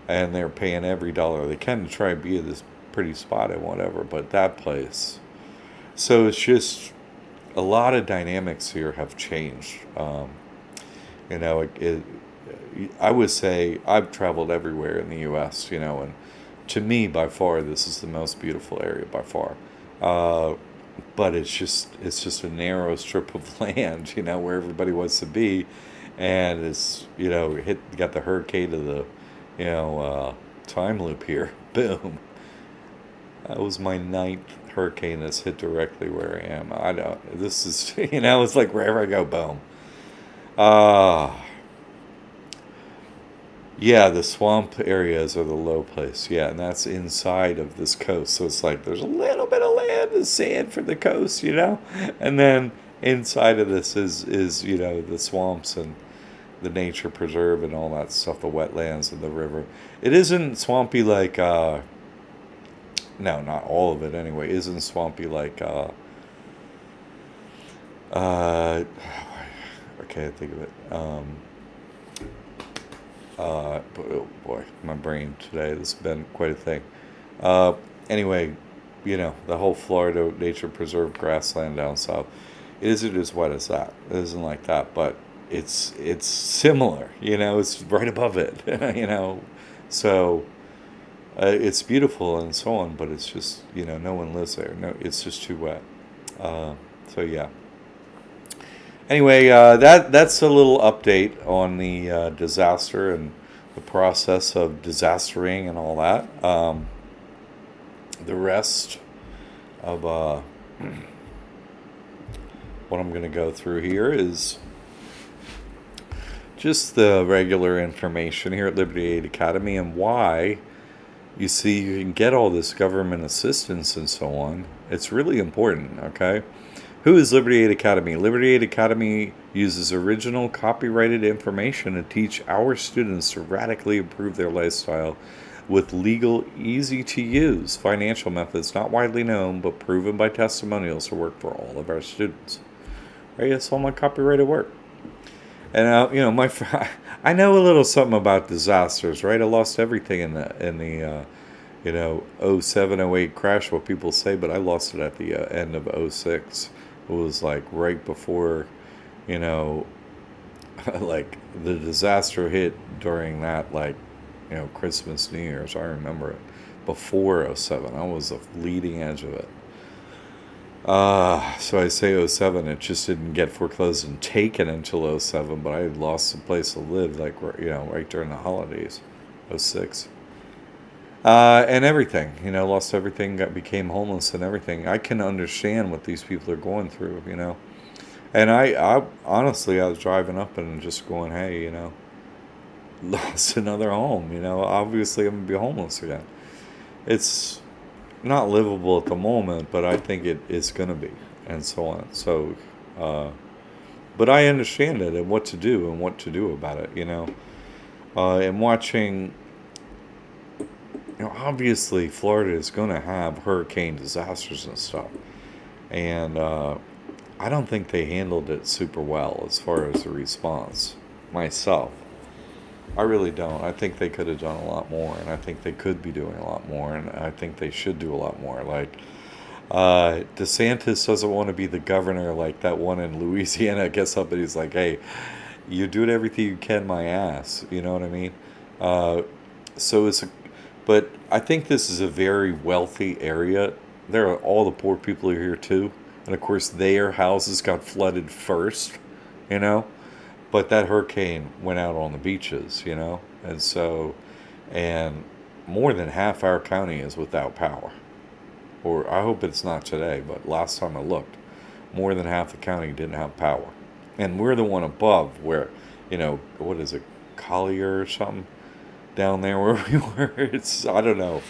and they're paying every dollar they can to try and be at this pretty spot and whatever. But that place, so it's just a lot of dynamics here have changed. I would say I've traveled everywhere in the U.S. And to me, by far, this is the most beautiful area by far. But it's just a narrow strip of land, where everybody wants to be, and it's got the hurricane of the time loop here. Boom. That was my ninth hurricane that's hit directly where I am. I don't. This is it's like wherever I go, boom. Uh Yeah, the swamp areas are the low place. Yeah, and that's inside of this coast. So it's like there's a little bit of land and sand for the coast. And then inside of this is the swamps and the nature preserve and all that stuff, the wetlands and the river. It isn't swampy like no, not all of it anyway. Isn't swampy like I can't think of it. Oh boy, my brain today. This has been quite a thing. Uh, anyway, the whole Florida Nature Preserve grassland down south. It isn't as wet as that. It isn't like that, but it's similar. It's right above it. So it's beautiful and so on, but it's just no one lives there. No, it's just too wet. So yeah. Anyway, that's a little update on the disaster and the process of disastering and all that. The rest of what I'm going to go through here is just the regular information here at Liberty Aid Academy and why you can get all this government assistance and so on. It's really important, okay? Who is Liberty Aid Academy? Liberty Aid Academy uses original copyrighted information to teach our students to radically improve their lifestyle with legal, easy-to-use financial methods not widely known but proven by testimonials to work for all of our students. Right? It's all my copyrighted work. And I know a little something about disasters, right? I lost everything in the 07, 08 crash, what people say, but I lost it at the end of 06. It was like right before, like the disaster hit during that, like, Christmas, New Year's. I remember it. Before 07, I was the leading edge of it. So I say 07, it just didn't get foreclosed and taken until 07, but I had lost a place to live, like, right during the holidays, 06. And everything, lost everything, became homeless and everything. I can understand what these people are going through, And I honestly, I was driving up and just going, hey, lost another home, obviously I'm going to be homeless again. It's not livable at the moment, but I think it is going to be, and so on. So, but I understand it and what to do and what to do about it, you know. And watching, you know, obviously Florida is going to have hurricane disasters and stuff. And I don't think they handled it super well as far as the response myself. I really don't. I think they could have done a lot more, and I think they could be doing a lot more, and I think they should do a lot more. Like, DeSantis doesn't want to be the governor like that one in Louisiana gets up and he's like, hey, you're doing everything you can, my ass. You know what I mean? Uh, so it's a, but I think this is a very wealthy area. There are all the poor people are here too, and of course their houses got flooded first, you know. But that hurricane went out on the beaches, you know, and so, and more than half our county is without power. Or I hope it's not today, but last time I looked, more than half the county didn't have power. And we're the one above where, you know, what is it, Collier or something down there where we were. It's, I don't know.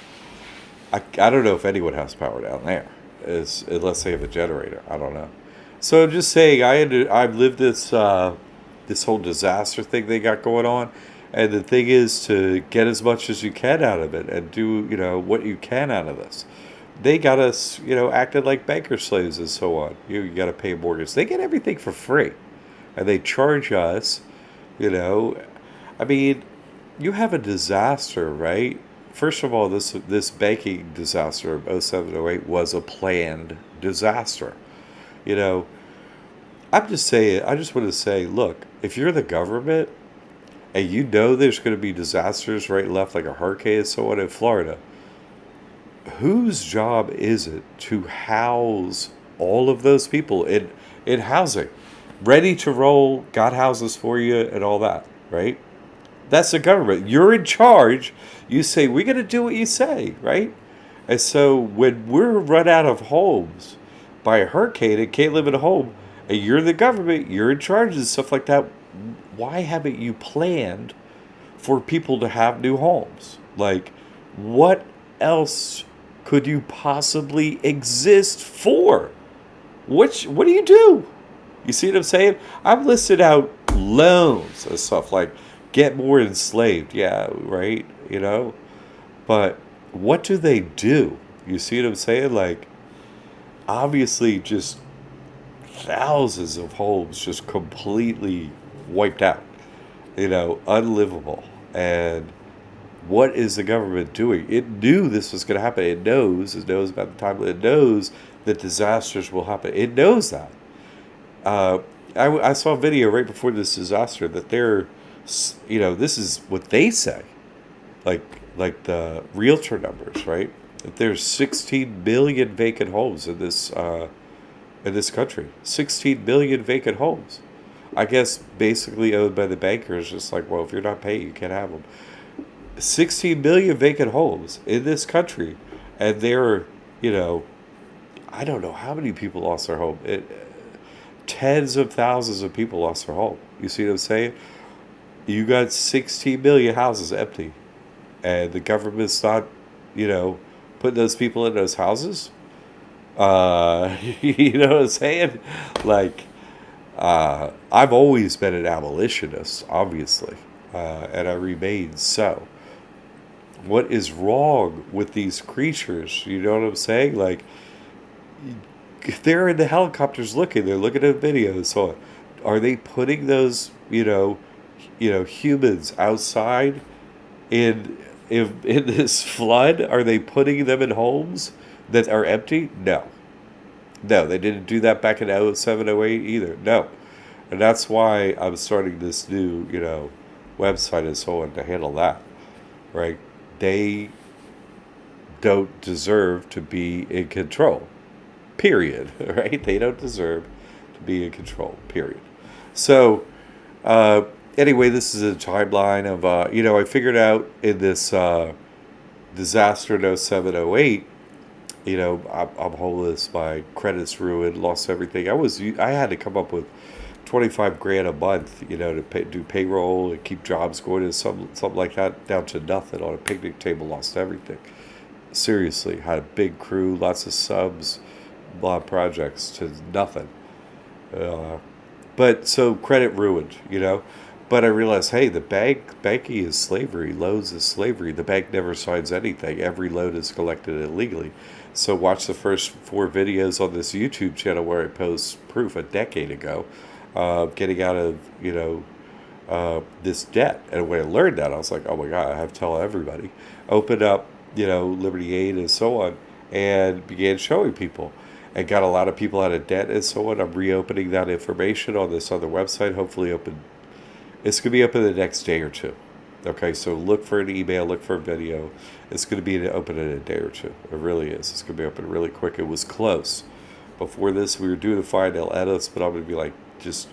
I don't know if anyone has power down there, is unless they have a generator. I don't know. So I'm just saying, I've lived this whole disaster thing they got going on, and the thing is to get as much as you can out of it and do, you know, what you can out of this. They got us, you know, acted like banker slaves and so on. You got to pay a mortgage. They get everything for free, and they charge us, you know. I mean, you have a disaster, right? First of all, this banking disaster of '07, '08 was a planned disaster. You know, I'm just saying, I just want to say, look, if you're the government and you know there's going to be disasters right and left, like a hurricane and so on in Florida, whose job is it to house all of those people in housing? Ready to roll, got houses for you and all that, right? That's the government. You're in charge. You say, we're going to do what you say, right? And so when we're run out of homes by a hurricane and can't live in a home, and you're the government, you're in charge and stuff like that, why haven't you planned for people to have new homes? Like, what else could you possibly exist for? What do you do? You see what I'm saying? I've listed out loans and stuff like get more enslaved. Yeah, right? You know? But what do they do? You see what I'm saying? Like, obviously, just thousands of homes just completely wiped out. You know, unlivable. And what is the government doing? It knew this was going to happen. It knows about the time. It knows that disasters will happen. It knows that. I saw a video right before this disaster that they're, you know, this is what they say, like the realtor numbers, right? That there's 16 million vacant homes in this country. 16 million vacant homes. I guess basically owned by the bankers, just like, well, if you're not paying, you can't have them. 16 million vacant homes in this country, and there, you know, I don't know how many people lost their home. Tens of thousands of people lost their home. You see what I'm saying? You got 16 million houses empty, and the government's not, you know, putting those people in those houses. You know what I'm saying? Like, I've always been an abolitionist, obviously, and I remain so. What is wrong with these creatures? You know what I'm saying? Like, if they're in the helicopters looking, they're looking at videos. So, are they putting those, humans outside in this flood? Are they putting them in homes that are empty? No. No, they didn't do that back in '07, '08 either. No. And that's why I'm starting this new, website and so on to handle that, right? They don't deserve to be in control, period, right? They don't deserve to be in control, period. So, anyway, this is a timeline of, I figured out in this disaster in '07, '08, I'm homeless, my credit's ruined, lost everything. I had to come up with 25 grand a month, to do payroll and keep jobs going, and something like that, down to nothing on a picnic table, lost everything. Seriously, had a big crew, lots of subs, a lot of projects to nothing. But so credit ruined, you know. But I realized, hey, the banking is slavery. Loans is slavery. The bank never signs anything. Every loan is collected illegally. So watch the first 4 videos on this YouTube channel where I post proof a decade ago, getting out of this debt. And when I learned that, I was like, oh my god, I have to tell everybody. Opened up, Liberty Aid and so on, and began showing people, and got a lot of people out of debt and so on. I'm reopening that information on this other website. Hopefully, it's going to be up in the next day or two. Okay, so look for an email, look for a video. It's going to be open in a day or two. It really is. It's going to be open really quick. It was close. Before this, we were doing the final edits, but I'm going to be like, just,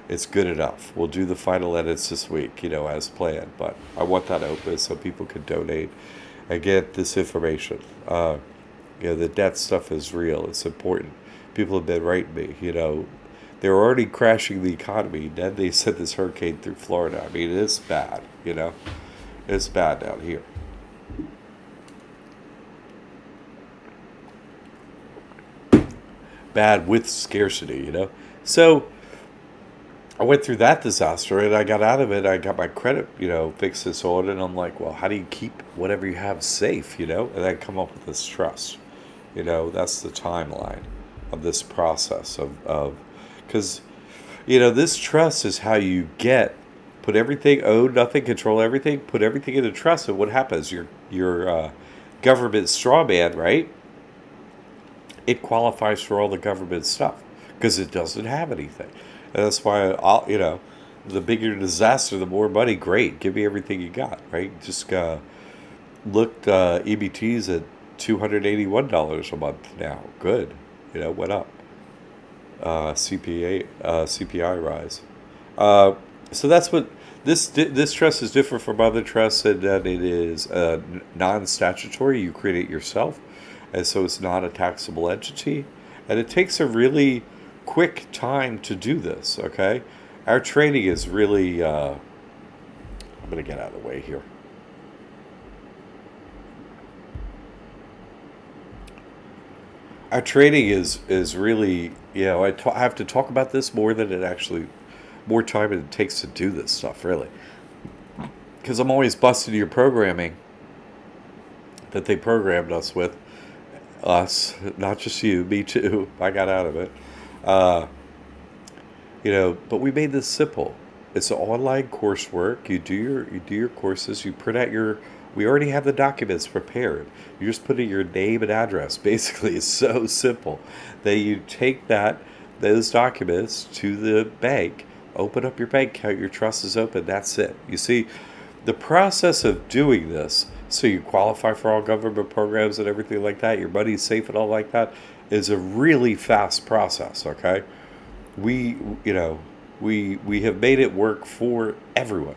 it's good enough. We'll do the final edits this week, as planned. But I want that open so people can donate and get this information. The debt stuff is real. It's important. People have been writing me, they were already crashing the economy. Then they sent this hurricane through Florida. I mean, it's bad, It's bad down here. Bad with scarcity, So I went through that disaster and I got out of it. I got my credit, fixed this on. And I'm like, well, how do you keep whatever you have safe, And then come up with this trust. That's the timeline of this process of because, this trust is how you put everything, own nothing, control everything, put everything into trust. And what happens? Your government straw man, right? It qualifies for all the government stuff because it doesn't have anything. And that's why, the bigger disaster, the more money, great. Give me everything you got, right? Just looked EBTs at $281 a month now. Good. Went up. CPI rise. So that's what this trust is different from other trusts in that it is non-statutory. You create it yourself, and so it's not a taxable entity. And it takes a really quick time to do this. Okay, our training is really. I'm going to get out of the way here. Our training is really, I have to talk about this more than more time it takes to do this stuff, really. Because I'm always busting your programming that they programmed us with. Us, not just you, me too. I got out of it. But we made this simple. It's online coursework. You do your courses, you print out we already have the documents prepared. You just put in your name and address. Basically, it's so simple that you take those documents to the bank, open up your bank account, your trust is open. That's it. You see, the process of doing this, so you qualify for all government programs and everything like that, your money's safe and all like that, is a really fast process. Okay, we have made it work for everyone.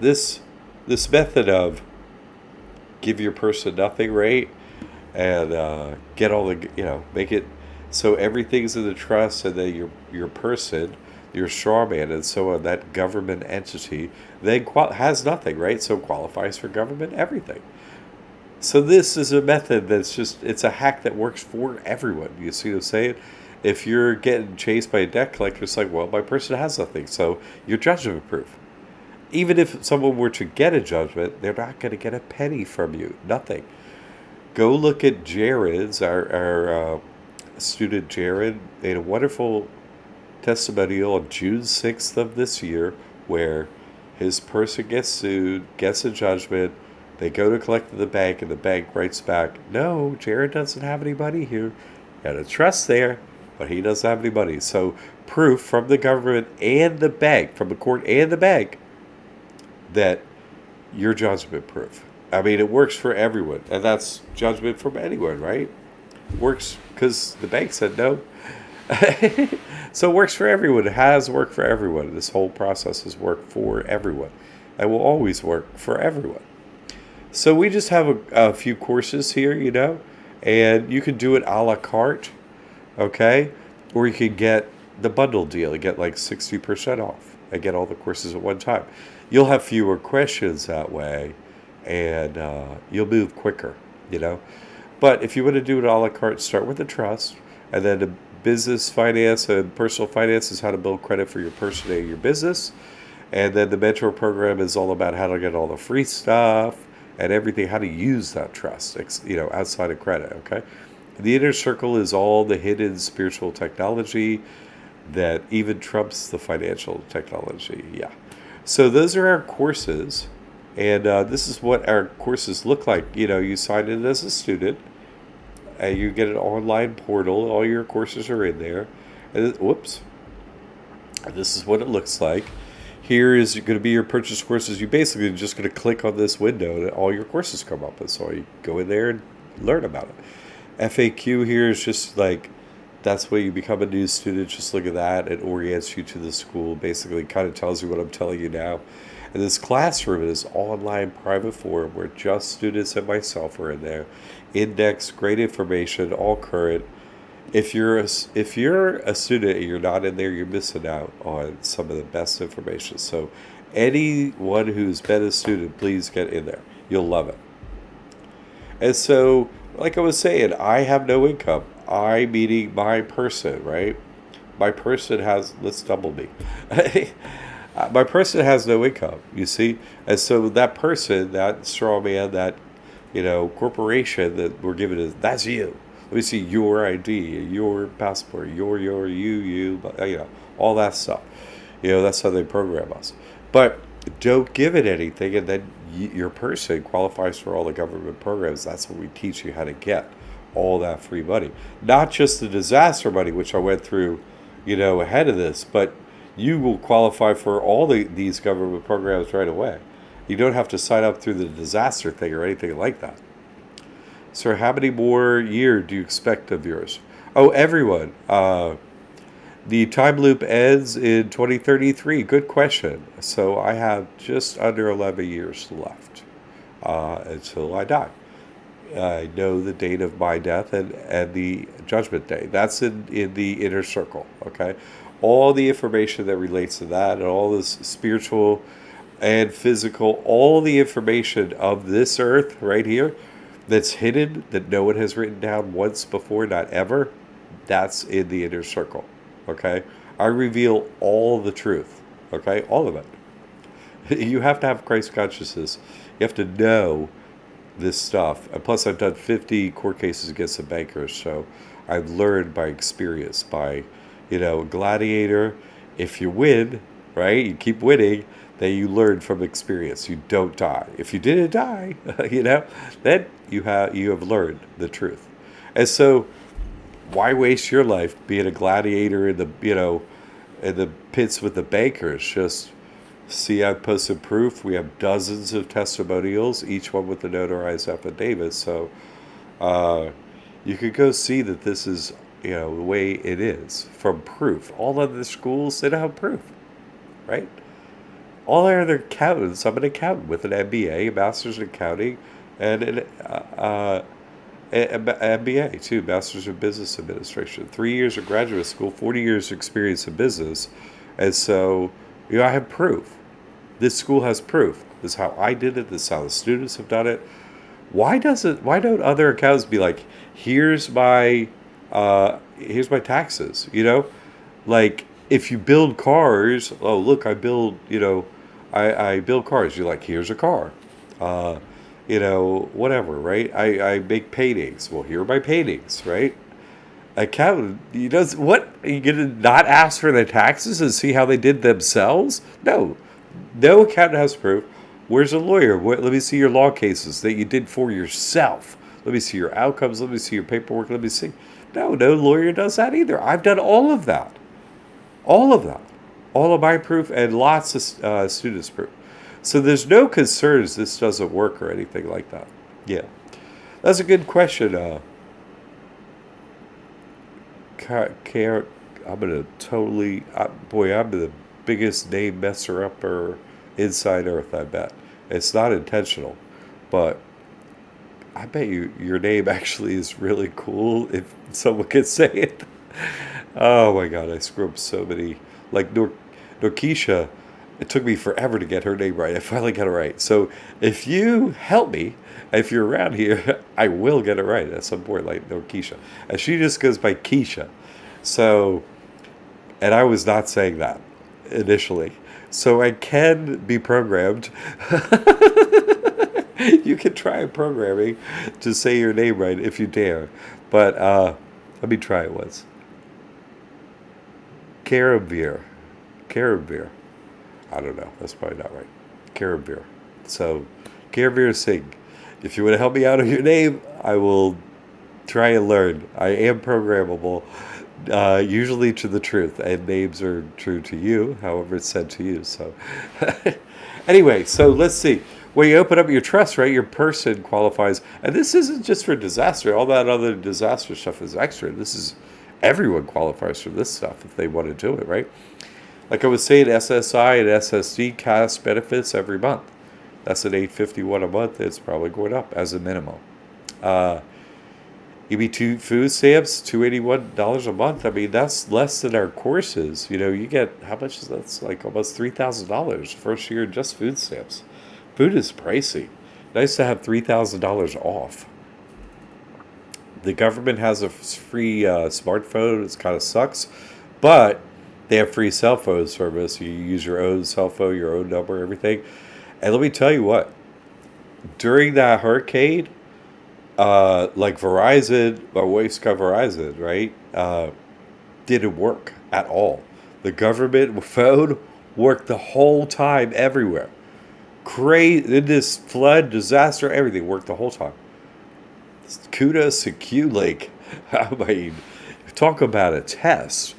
This method of give your person nothing, right, and get all the, make it so everything's in the trust, and then your person, your straw man, and so on, that government entity, then has nothing, right? So qualifies for government everything. So this is a method it's a hack that works for everyone. You see what I'm saying? If you're getting chased by a debt collector, it's like, well, my person has nothing, so you're judgment proof. Even if someone were to get a judgment, they're not going to get a penny from you. Nothing. Go look at Jared's, our student Jared, made a wonderful testimonial on June 6th of this year where his person gets sued, gets a judgment, they go to collect to the bank, and the bank writes back, no, Jared doesn't have any money here. He had a trust there, but he doesn't have any money. So proof from the government and the bank, from the court and the bank, that you're judgment proof. I mean, it works for everyone, and that's judgment from anyone, right? Works because the bank said no. So it works for everyone. It has worked for everyone. This whole process has worked for everyone and will always work for everyone. So we just have a few courses here, and you can do it a la carte, okay? Or you can get the bundle deal and get like 60% off and get all the courses at one time. You'll have fewer questions that way, and you'll move quicker, But if you want to do it a la carte, start with the trust, and then business finance and personal finance is how to build credit for your person and your business. And then the mentor program is all about how to get all the free stuff and everything, how to use that trust, outside of credit. Okay. The inner circle is all the hidden spiritual technology that even trumps the financial technology. Yeah. So those are our courses. And this is what our courses look like. You sign in as a student, and you get an online portal. All your courses are in there. And whoops. This is what it looks like. Here is going to be your purchase courses. You basically just going to click on this window and all your courses come up. And so you go in there and learn about it. FAQ here is just like, that's where you become a new student. Just look at that. It orients you to the school. Basically kind of tells you what I'm telling you now. And this classroom is online private forum where just students and myself are in there. Index, great information, all current. If you're a student and you're not in there, you're missing out on some of the best information. So anyone who's been a student, please get in there. You'll love it. And so, like I was saying, I have no income. I meaning my person, right? My person has, let's double me. My person has no income, you see? And so that person, that straw man, that, corporation that we're giving is, that's you. Let me see your ID, your passport, you, all that stuff. That's how they program us. But don't give it anything, and then your person qualifies for all the government programs. That's what we teach you how to get all that free money. Not just the disaster money, which I went through, ahead of this, but you will qualify for all these government programs right away. You don't have to sign up through the disaster thing or anything like that. Sir, how many more years do you expect of yours? Oh, everyone. The time loop ends in 2033. Good question. So I have just under 11 years left until I die. I know the date of my death and the judgment day. That's in the inner circle, okay? All the information that relates to that and all this spiritual and physical, all the information of this earth right here that's hidden, that no one has written down once before, not ever, that's in the inner circle, okay? I reveal all the truth, okay? All of it. You have to have Christ consciousness. You have to know this stuff. And plus, I've done 50 court cases against the bankers, so I've learned by experience, by, gladiator. If you win, right, you keep winning, then you learn from experience. You don't die. If you didn't die, then you have learned the truth. And so, why waste your life being a gladiator in the pits with the bankers? Just see, I've posted proof. We have dozens of testimonials, each one with the notarized affidavit. So you could go see that this is, the way it is from proof. All other schools, they don't have proof, right? All our other accountants, I'm an accountant with an MBA, a master's in accounting, and an MBA too, Master's in Business Administration. 3 years of graduate school, 40 years experience in business. And so, I have proof. This school has proof. This is how I did it. This is how the students have done it. Why don't other accountants be like, here's my taxes, Like, if you build cars, oh, look, I build, I build cars. You're like, here's a car. Whatever, right? I make paintings. Well, here are my paintings, right? Accountant, what? Are you going to not ask for their taxes and see how they did themselves? No accountant has proof. Where's a lawyer? Let me see your law cases that you did for yourself. Let me see your outcomes. Let me see your paperwork. Let me see. No lawyer does that either. I've done all of that. All of that. All of my proof and lots of students' proof. So there's no concerns this doesn't work or anything like that. Yeah. That's a good question. I'm going to totally... I'm the biggest name messer upper inside Earth, I bet. It's not intentional, but I bet your name actually is really cool if someone could say it. Oh my God, I screw up so many. Like Norkeisha, it took me forever to get her name right. I finally got it right. So if you help me, if you're around here, I will get it right at some point, like Norkeisha. And she just goes by Keisha. So, and I was not saying that initially. So I can be programmed. You can try programming to say your name right if you dare. But let me try it once. Carabir. Carabir. I don't know. That's probably not right. Carabir. So, Carabir Singh. If you want to help me out on your name, I will try and learn. I am programmable, usually to the truth, and names are true to you, however it's said to you. So, anyway, so let's see. When you open up your trust, right, your person qualifies, and this isn't just for disaster. All that other disaster stuff is extra. This is everyone qualifies for this stuff if they want to do it, right? Like I was saying, SSI and SSD cash benefits every month. That's an $851 a month. It's probably going up as a minimum. Uh, EB2 food stamps, $281 a month. I mean, that's less than our courses. You know, you get, how much is that? It's like almost $3,000 first year just food stamps. Food is pricey. Nice to have $3,000 off. The government has a free smartphone. It kind of sucks, but they have free cell phone service. You use your own cell phone, your own number, everything. And let me tell you what, during that hurricane, like Verizon, my wife's got Verizon, right? Didn't work at all. The government phone worked the whole time everywhere. Crazy, in this flood, disaster, everything worked the whole time. Kudos to Q-Link. I mean, talk about a test.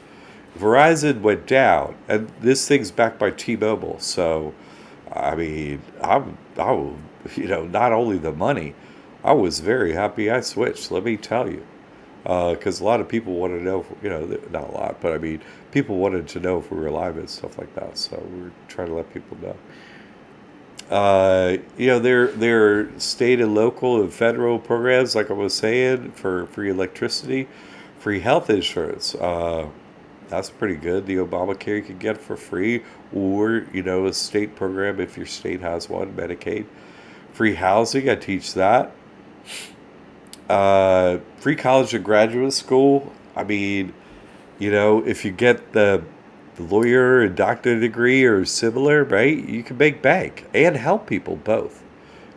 Verizon went down, and this thing's backed by T-Mobile. So, I mean, not only the money, I was very happy I switched. Let me tell you, because a lot of people want to know, not a lot, but I mean, people wanted to know if we were live and stuff like that. So we're trying to let people know. There are state and local and federal programs, like I was saying, for free electricity, free health insurance. That's pretty good. The Obamacare you can get for free, or a state program if your state has one, Medicaid. Free housing, I teach that. Free college and graduate school. I mean, if you get the lawyer and doctorate degree or similar, right, you can make bank and help people both.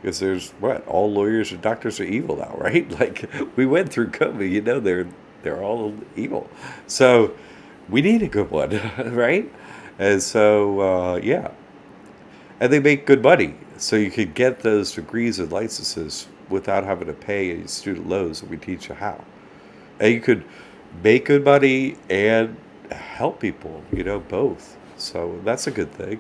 Because there's all lawyers and doctors are evil now, right? Like we went through COVID, they're all evil. So we need a good one, right? And so yeah, and they make good money, so you could get those degrees and licenses without having to pay any student loans. And we teach you how, and you could make good money and help people, both. So that's a good thing.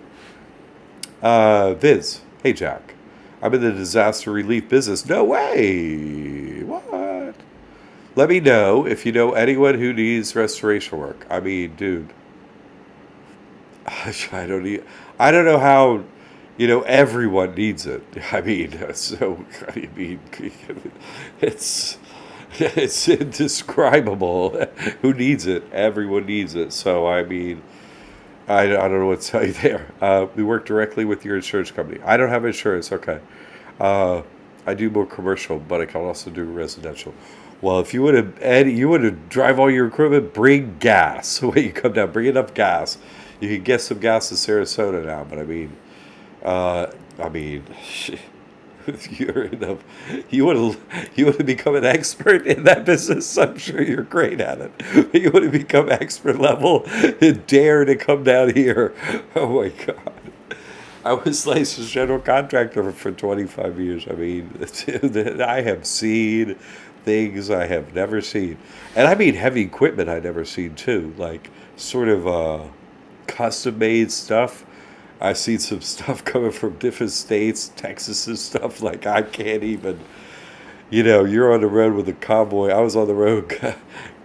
Viz, hey Jack, I'm in the disaster relief business. No way. What? Let me know if you know anyone who needs restoration work. I mean, dude, I don't know how, everyone needs it. I mean, it's indescribable. Who needs it? Everyone needs it. So, I mean, I don't know what to tell you there. We work directly with your insurance company. I don't have insurance. Okay. I do more commercial, but I can also do residential. Well, if you want to drive all your equipment, bring gas. When you come down, bring enough gas. You can get some gas in Sarasota now, but if you want to become an expert in that business, I'm sure you're great at it. But you want to become expert level and dare to come down here. Oh my God. I was licensed general contractor for 25 years. I mean, I have seen things I have never seen. And I mean heavy equipment I never seen too, like sort of custom made stuff. I've seen some stuff coming from different states, Texas and stuff, like I can't even, you're on the road with a convoy. I was on the road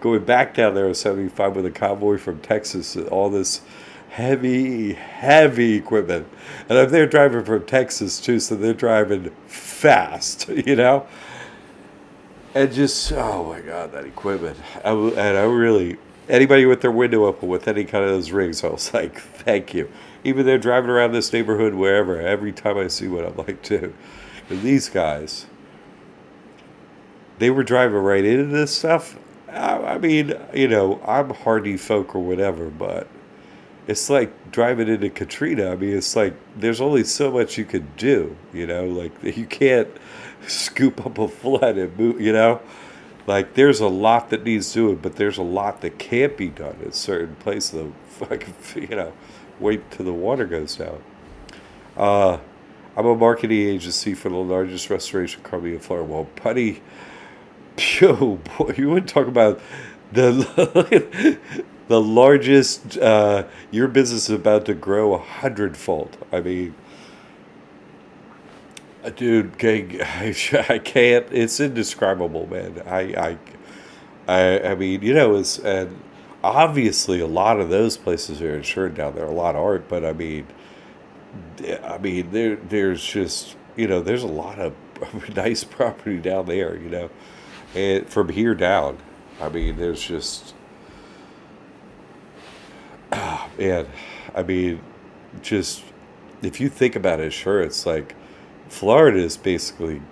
going back down there in 75 with a convoy from Texas, and all this heavy, heavy equipment. And I'm there driving from Texas too, so they're driving fast, And just, oh my God, that equipment. I really, anybody with their window open with any kind of those rigs, I was like, thank you. Even they're driving around this neighborhood, wherever, every time I see one, I'm like, dude. And these guys, they were driving right into this stuff. I mean, I'm hardy folk or whatever, but it's like driving into Katrina. I mean, it's like there's only so much you could do, like you can't scoop up a flood and move, like there's a lot that needs doing, but there's a lot that can't be done in certain places. The fucking, wait till the water goes down. Uh, I'm a marketing agency for the largest restoration company in Florida. Well, buddy, yo, boy, you would talk about the the largest. Your business is about to grow 100-fold. I mean, dude, gang, I can't. It's indescribable, man. I mean, it's and obviously a lot of those places are insured down there. A lot aren't, but I mean, there's just there's a lot of nice property down there, and from here down, I mean, there's just man, I mean, just if you think about insurance, like Florida is basically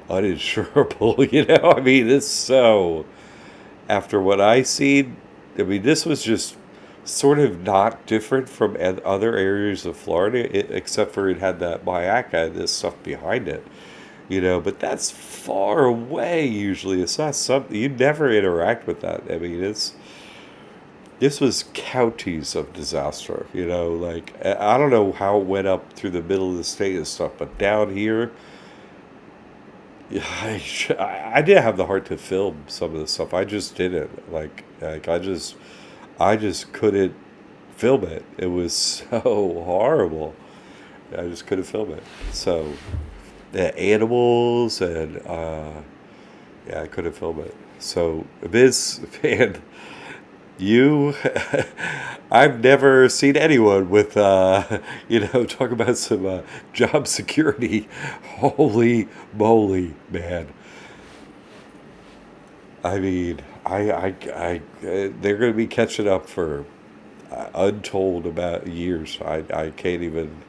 uninsurable, I mean, it's so after what I seen, I mean, this was just sort of not different from other areas of Florida, except for it had that Mayaca and this stuff behind it, but that's far away usually. It's not something you never interact with that. I mean, this was counties of disaster, like I don't know how it went up through the middle of the state and stuff, but down here, yeah, I didn't have the heart to film some of the stuff. I just didn't like I just couldn't film it. It was so horrible. I just couldn't film it. So the animals and yeah, I couldn't film it. So this man, you, I've never seen anyone with talk about some job security. Holy moly, man! I mean, they're going to be catching up for untold about years. I can't even.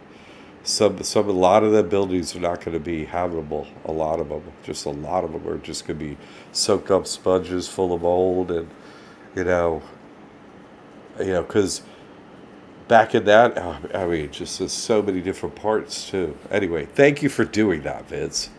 A lot of the buildings are not going to be habitable. A lot of them, just a lot of them are just going to be soaked up sponges full of mold, and you know, because back in that, I mean, just there's so many different parts too. Anyway, thank you for doing that, Vince.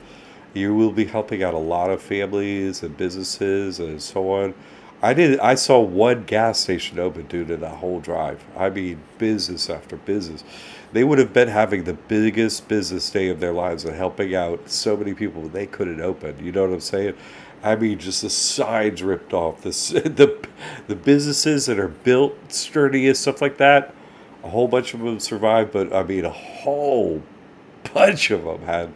You will be helping out a lot of families and businesses and so on. I saw one gas station open due to that whole drive. I mean, business after business. They would have been having the biggest business day of their lives and helping out so many people, but they couldn't open. You know what I'm saying? I mean, just the sides ripped off. The businesses that are built sturdy and stuff like that, a whole bunch of them survived, but I mean, a whole bunch of them had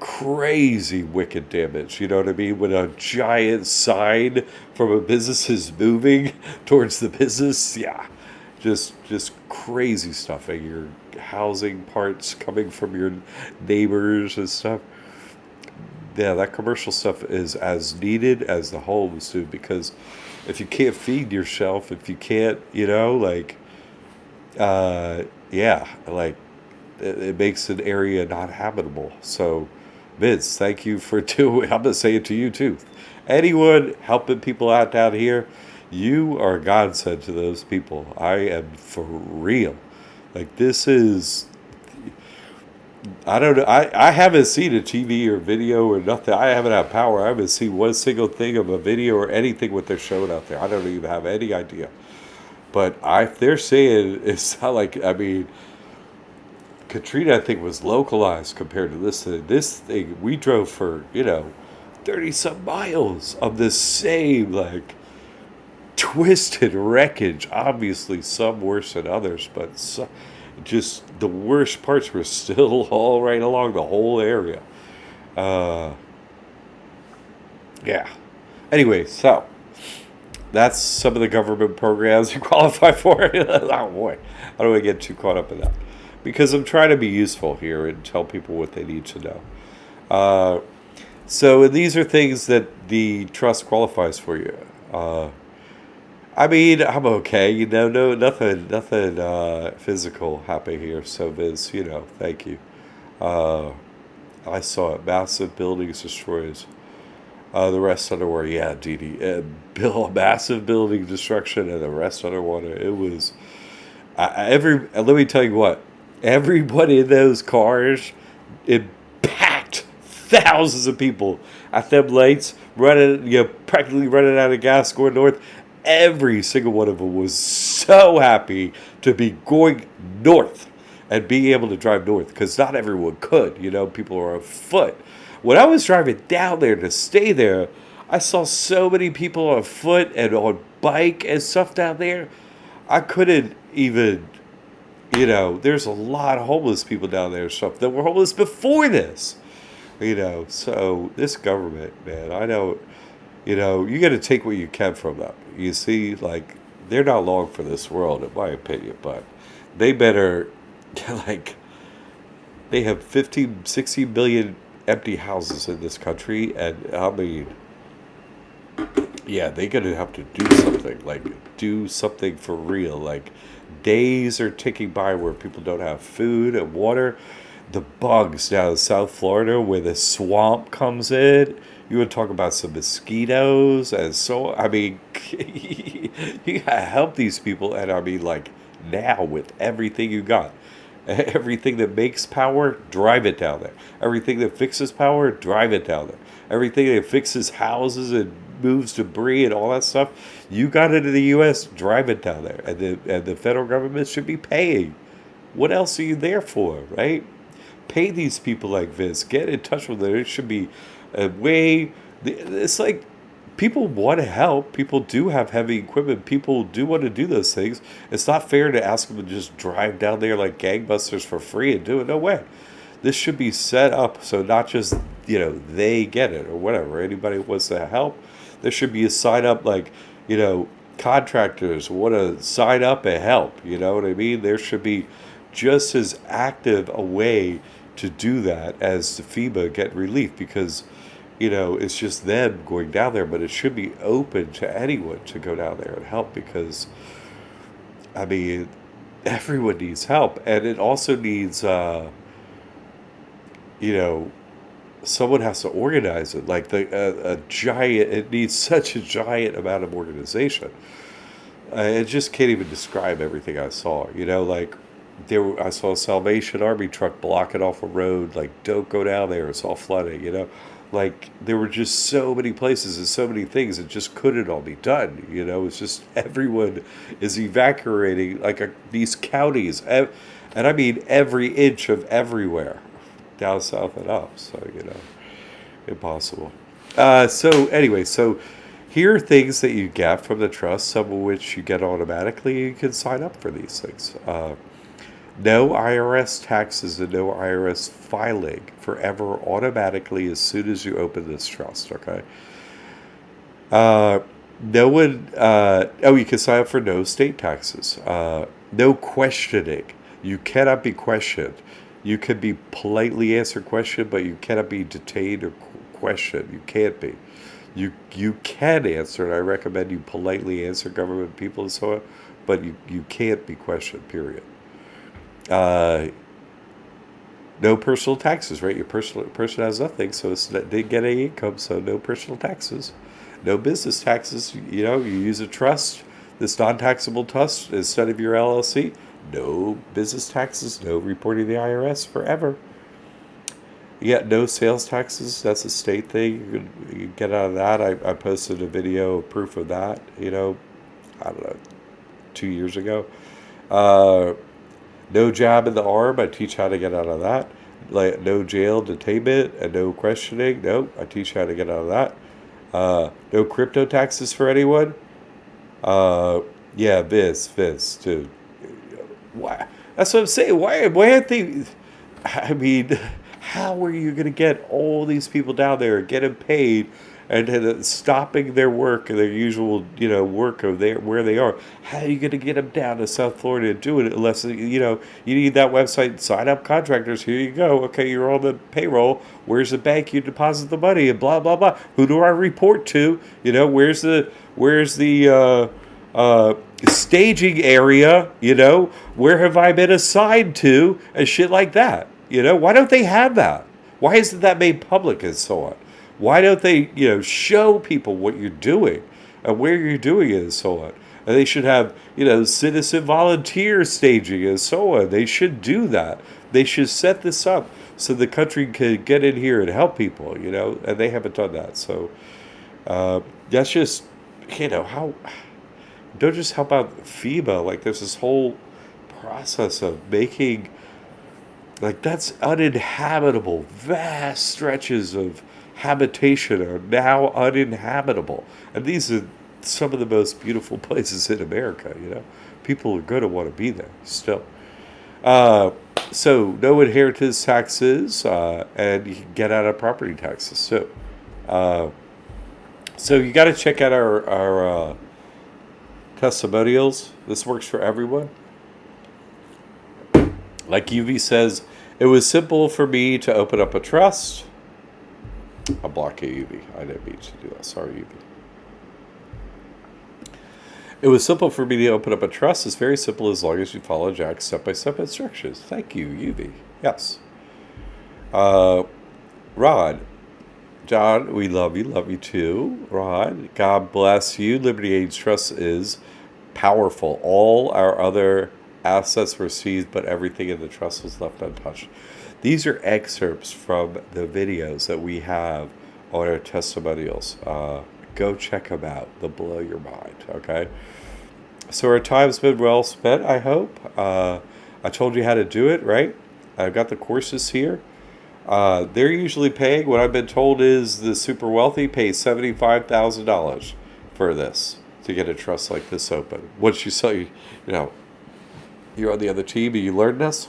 crazy wicked damage. You know what I mean? When a giant sign from a business is moving towards the business, yeah, just crazy stuff. And your housing parts coming from your neighbors and stuff. Yeah, that commercial stuff is as needed as the homes do, because if you can't feed yourself, if you can't, yeah, like it makes an area not habitable. So, Vince, thank you for doing. I'm gonna say it to you too. Anyone helping people out down here, you are a godsend to those people. I am for real. Like this is. I don't know. I haven't seen a TV or video or nothing. I haven't had power. I haven't seen one single thing of a video or anything what they're showing out there. I don't even have any idea. But they're saying it's not like, I mean, Katrina, I think, was localized compared to this thing. This thing, we drove for, 30 some miles of the same, like, twisted wreckage. Obviously, some worse than others, but just the worst parts were still all right along the whole area. Uh, yeah. Anyway, so that's some of the government programs you qualify for. Oh boy, I don't want to get too caught up in that because I'm trying to be useful here and tell people what they need to know. So these are things that the trust qualifies for you. I mean, I'm okay. No, nothing physical happening here. So, Viz, thank you. I saw it. Massive buildings destroyed. The rest underwater, yeah, Dee Dee. Massive building destruction and the rest underwater. It was let me tell you what, everybody in those cars, it packed thousands of people at them lights, running, practically running out of gas going north. Every single one of them was so happy to be going north and being able to drive north because not everyone could. People are afoot. When I was driving down there to stay there, I saw so many people on foot and on bike and stuff down there. I couldn't even, there's a lot of homeless people down there and stuff that were homeless before this. So this government, man, I know, you got to take what you can from them. You see, like, they're not long for this world, in my opinion, but they better, like, they have 15, 60 million empty houses in this country, and I mean, yeah, they're going to have to do something for real. Like, days are ticking by where people don't have food and water. The bugs down in South Florida where the swamp comes in. You would talk about some mosquitoes and so, I mean, you gotta help these people. And I mean, like, now with everything you got, everything that makes power, drive it down there. Everything that fixes power, drive it down there. Everything that fixes houses and moves debris and all that stuff, you got it in the U.S., drive it down there. And the federal government should be paying. What else are you there for, right? Pay these people like this. Get in touch with them. It should be a way. It's like people want to help. People do have heavy equipment. People do want to do those things. It's not fair to ask them to just drive down there like gangbusters for free and do it. No way. This should be set up so not just, they get it or whatever. Anybody who wants to help, there should be a sign up like, contractors want to sign up and help. You know what I mean? There should be just as active a way to do that as the FEMA get relief because, it's just them going down there, but it should be open to anyone to go down there and help because, I mean, everyone needs help. And it also needs, someone has to organize it. Like a giant, it needs such a giant amount of organization. I just can't even describe everything I saw, like, I saw a Salvation Army truck blocking off a road, like, don't go down there, it's all flooding, like, there were just so many places and so many things, it just couldn't all be done, it's just, everyone is evacuating, like, these counties, and I mean every inch of everywhere, down south and up, so, impossible. So here are things that you get from the trust, some of which you get automatically, you can sign up for these things. No IRS taxes and no IRS filing forever automatically as soon as you open this trust, okay? No one, you can sign up for no state taxes. No questioning. You cannot be questioned. You can be politely answered question, but you cannot be detained or questioned. You can't be. You can answer, and I recommend you politely answer government people and so on, but you can't be questioned, period. No personal taxes, right? Your person has nothing, so they didn't get any income, so no personal taxes. No business taxes. You use a trust, this non-taxable trust instead of your LLC. No business taxes, no reporting to the IRS forever. Yeah, no sales taxes. That's a state thing. You can get out of that. I posted a video of proof of that, I don't know, 2 years ago. No jab in the arm. I teach how to get out of that. Like, no jail detainment and no questioning. No, I teach how to get out of that. No crypto taxes for anyone. Yeah, this, dude. Why? That's what I'm saying. Why aren't they? I mean, how are you going to get all these people down there and get them paid and then stopping their work, their usual, work of where they are? How are you going to get them down to South Florida and do it unless, you need that website, sign up contractors, here you go. Okay, you're on the payroll. Where's the bank you deposit the money and blah, blah, blah. Who do I report to? Where's the staging area, where have I been assigned to and shit like that? Why don't they have that? Why isn't that made public and so on? Why don't they, show people what you're doing and where you're doing it and so on? And they should have, citizen volunteer staging and so on. They should do that. They should set this up so the country could get in here and help people, and they haven't done that. So that's just, how, don't just help out FEMA. Like, there's this whole process of making, like, that's uninhabitable. Vast stretches of habitation are now uninhabitable. And these are some of the most beautiful places in America, People are going to want to be there still. So no inheritance taxes, and you can get out of property taxes. So you got to check out our testimonials. This works for everyone. Like UV says, it was simple for me to open up a trust. I'll block you, UV. I didn't mean to do that. Sorry, UV. It was simple for me to open up a trust. It's very simple as long as you follow Jack's step-by-step instructions. Thank you, UV. Yes. Rod. John, we love you. Love you too. Rod, God bless you. Liberty Age Trust is powerful. All our other assets were seized, but everything in the trust was left untouched. These are excerpts from the videos that we have on our testimonials. Go check them out. They'll blow your mind, okay? So our time's been well spent, I hope. I told you how to do it, right? I've got the courses here. They're usually paying, what I've been told is the super wealthy pays $75,000 for this, to get a trust like this open. Once you sell, you're on the other team and you learn this.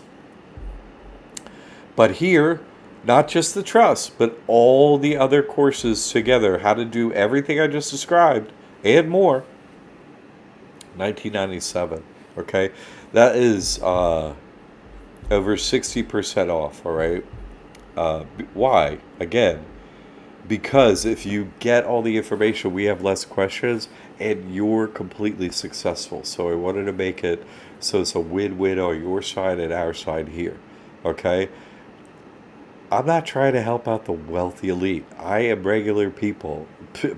But here, not just the trust, but all the other courses together, how to do everything I just described and more. $19.97. Okay, that is over 60% off. All right. Why? Again, because if you get all the information, we have less questions, and you're completely successful. So I wanted to make it so it's a win-win on your side and our side here. Okay. I'm not trying to help out the wealthy elite. I am regular people,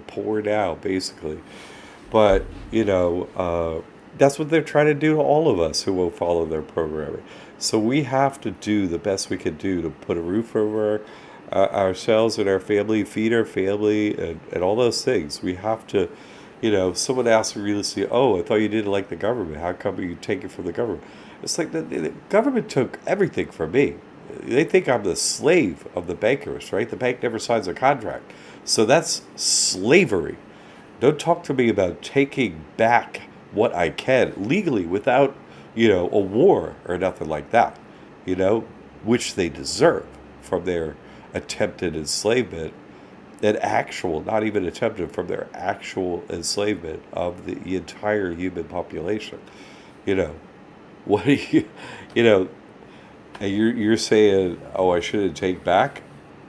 poor now, basically. But, that's what they're trying to do to all of us who will follow their programming. So we have to do the best we can do to put a roof over ourselves and our family, feed our family, and all those things. We have to, someone asked me recently, I thought you didn't like the government. How come you take it from the government? It's like the government took everything from me. They think I'm the slave of the bankers, right? The bank never signs a contract. So that's slavery. Don't talk to me about taking back what I can legally without, a war or nothing like that, which they deserve from their attempted enslavement, not even attempted, from their actual enslavement of the entire human population. What do and you're saying, I shouldn't take back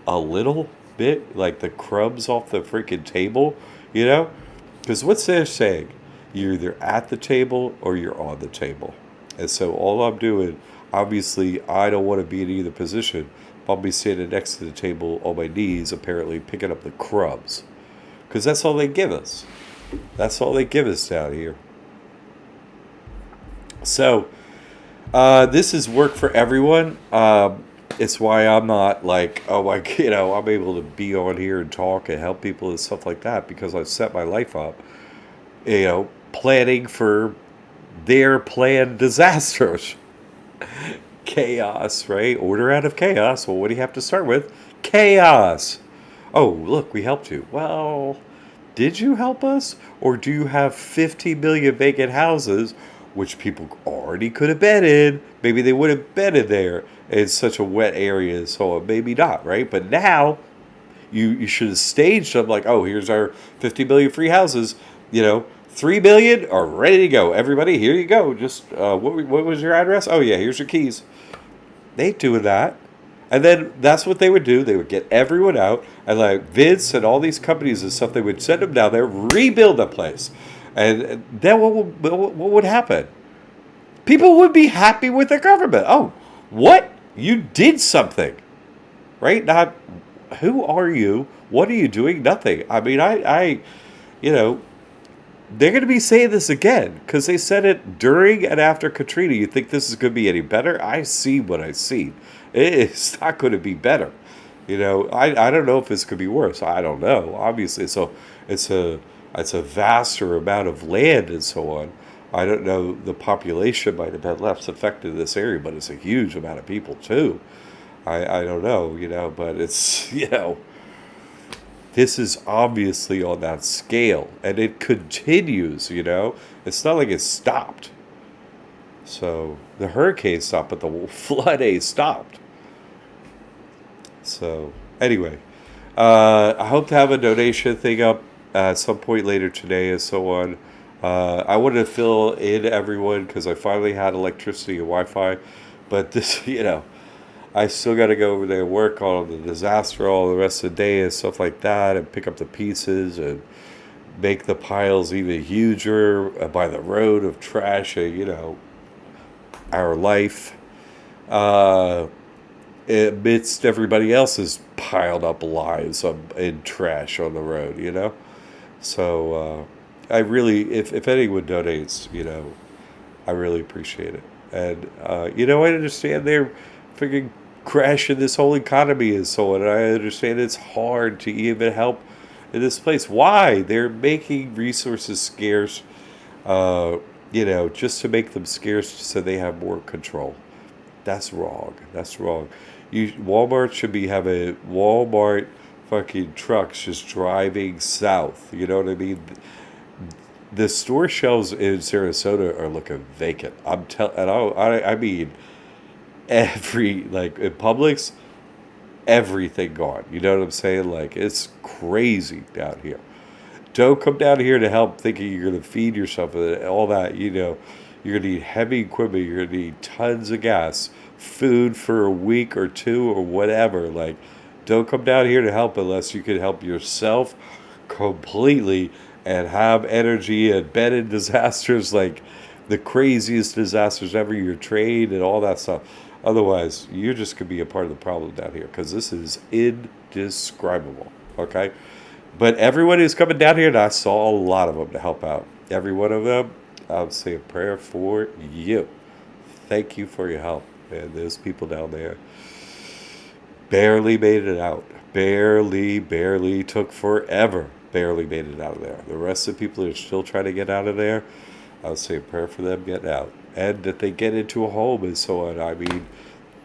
a little bit, like the crumbs off the freaking table, Because what's they're saying? You're either at the table or you're on the table. And so all I'm doing, obviously, I don't want to be in either position. I'll be standing next to the table on my knees, apparently picking up the crumbs. Because that's all they give us. That's all they give us down here. So, this is work for everyone. It's why I'm not like, I'm able to be on here and talk and help people and stuff like that, because I've set my life up, planning for their planned disasters. Chaos, right? Order out of chaos. Well, what do you have to start with? Chaos. Oh, look, we helped you. Well, did you help us? Or do you have 50 million vacant houses, which people already could have been in? Maybe they would have been in there in such a wet area, so maybe not, right? But now, you should have staged them like, here's our 50 million free houses, 3 million are ready to go. Everybody, here you go. Just, what was your address? Oh, yeah, here's your keys. They do that. And then that's what they would do. They would get everyone out. And like Vince and all these companies and stuff, they would send them down there, rebuild the place. And then what would happen? People would be happy with the government. Oh, what? You did something. Right? Not, who are you? What are you doing? Nothing. I mean, you know, they're going to be saying this again because they said it during and after Katrina. You think this is going to be any better? I see what I see. It's not going to be better. I don't know if it's going to be worse. I don't know. Obviously, so it's a vaster amount of land and so on. I don't know. The population might have been less affected in this area, but it's a huge amount of people too. I don't know, but it's, this is obviously on that scale and it continues. It's not like it stopped. So the hurricane stopped, but the flood ain't stopped. So anyway, I hope to have a donation thing up at some point later today and so on. I wanted to fill in everyone because I finally had electricity and Wi-Fi, but this, I still got to go over there and work on the disaster all the rest of the day and stuff like that and pick up the pieces and make the piles even huger by the road of trash and, our life amidst everybody else's piled up lives in trash on the road. So I really, if anyone donates, I really appreciate it. And, I understand they're freaking crashing this whole economy and so on. And I understand it's hard to even help in this place. Why? They're making resources scarce, just to make them scarce so they have more control. That's wrong. That's wrong. Walmart should be having Walmart fucking trucks just driving south. You know what I mean? The store shelves in Sarasota are looking vacant. I mean, like in Publix, everything gone. You know what I'm saying? Like it's crazy down here. Don't come down here to help thinking you're going to feed yourself and all that. You're going to need heavy equipment. You're going to need tons of gas, food for a week or two or whatever. Like, don't come down here to help unless you can help yourself completely and have energy and been in disasters like the craziest disasters ever. You're trained and all that stuff. Otherwise, you're just going to be a part of the problem down here because this is indescribable. Okay? But everyone who's coming down here, and I saw a lot of them to help out. Every one of them, I would say a prayer for you. Thank you for your help. And those people down there barely made it out. Barely took forever. Barely made it out of there. The rest of the people who are still trying to get out of there, I would say a prayer for them getting out. And that they get into a home and so on. I mean,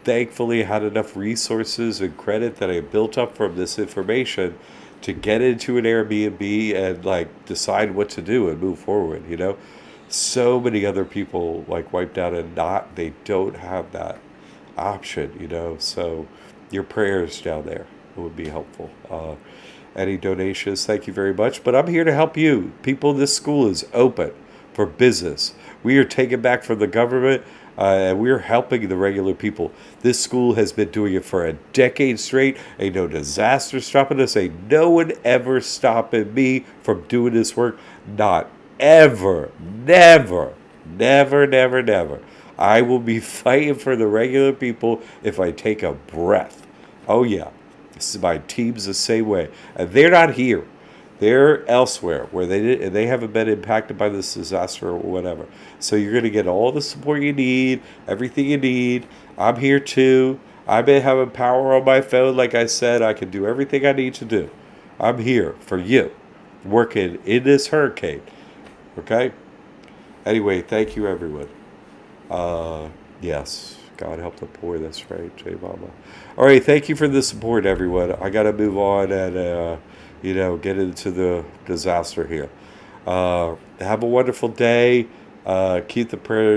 thankfully I had enough resources and credit that I built up from this information to get into an Airbnb and like decide what to do and move forward, So many other people like wiped out and they don't have that option, So your prayers down there would be helpful. Any donations, thank you very much. But I'm here to help you. People, this school is open for business. We are taking back from the government and we're helping the regular people. This school has been doing it for a decade straight. Ain't no disaster stopping us. Ain't no one ever stopping me from doing this work. Not ever. Never. I will be fighting for the regular people if I take a breath. Oh, yeah. My team's the same way. And they're not here. They're elsewhere where they haven't been impacted by this disaster or whatever. So you're going to get all the support you need, everything you need. I'm here too. I've been having power on my phone. Like I said, I can do everything I need to do. I'm here for you, working in this hurricane. Okay? Anyway, thank you, everyone. Yes, God help the poor. That's right, J Mama. All right, thank you for the support, everyone. I got to move on and, get into the disaster here. Have a wonderful day. Keep the prayers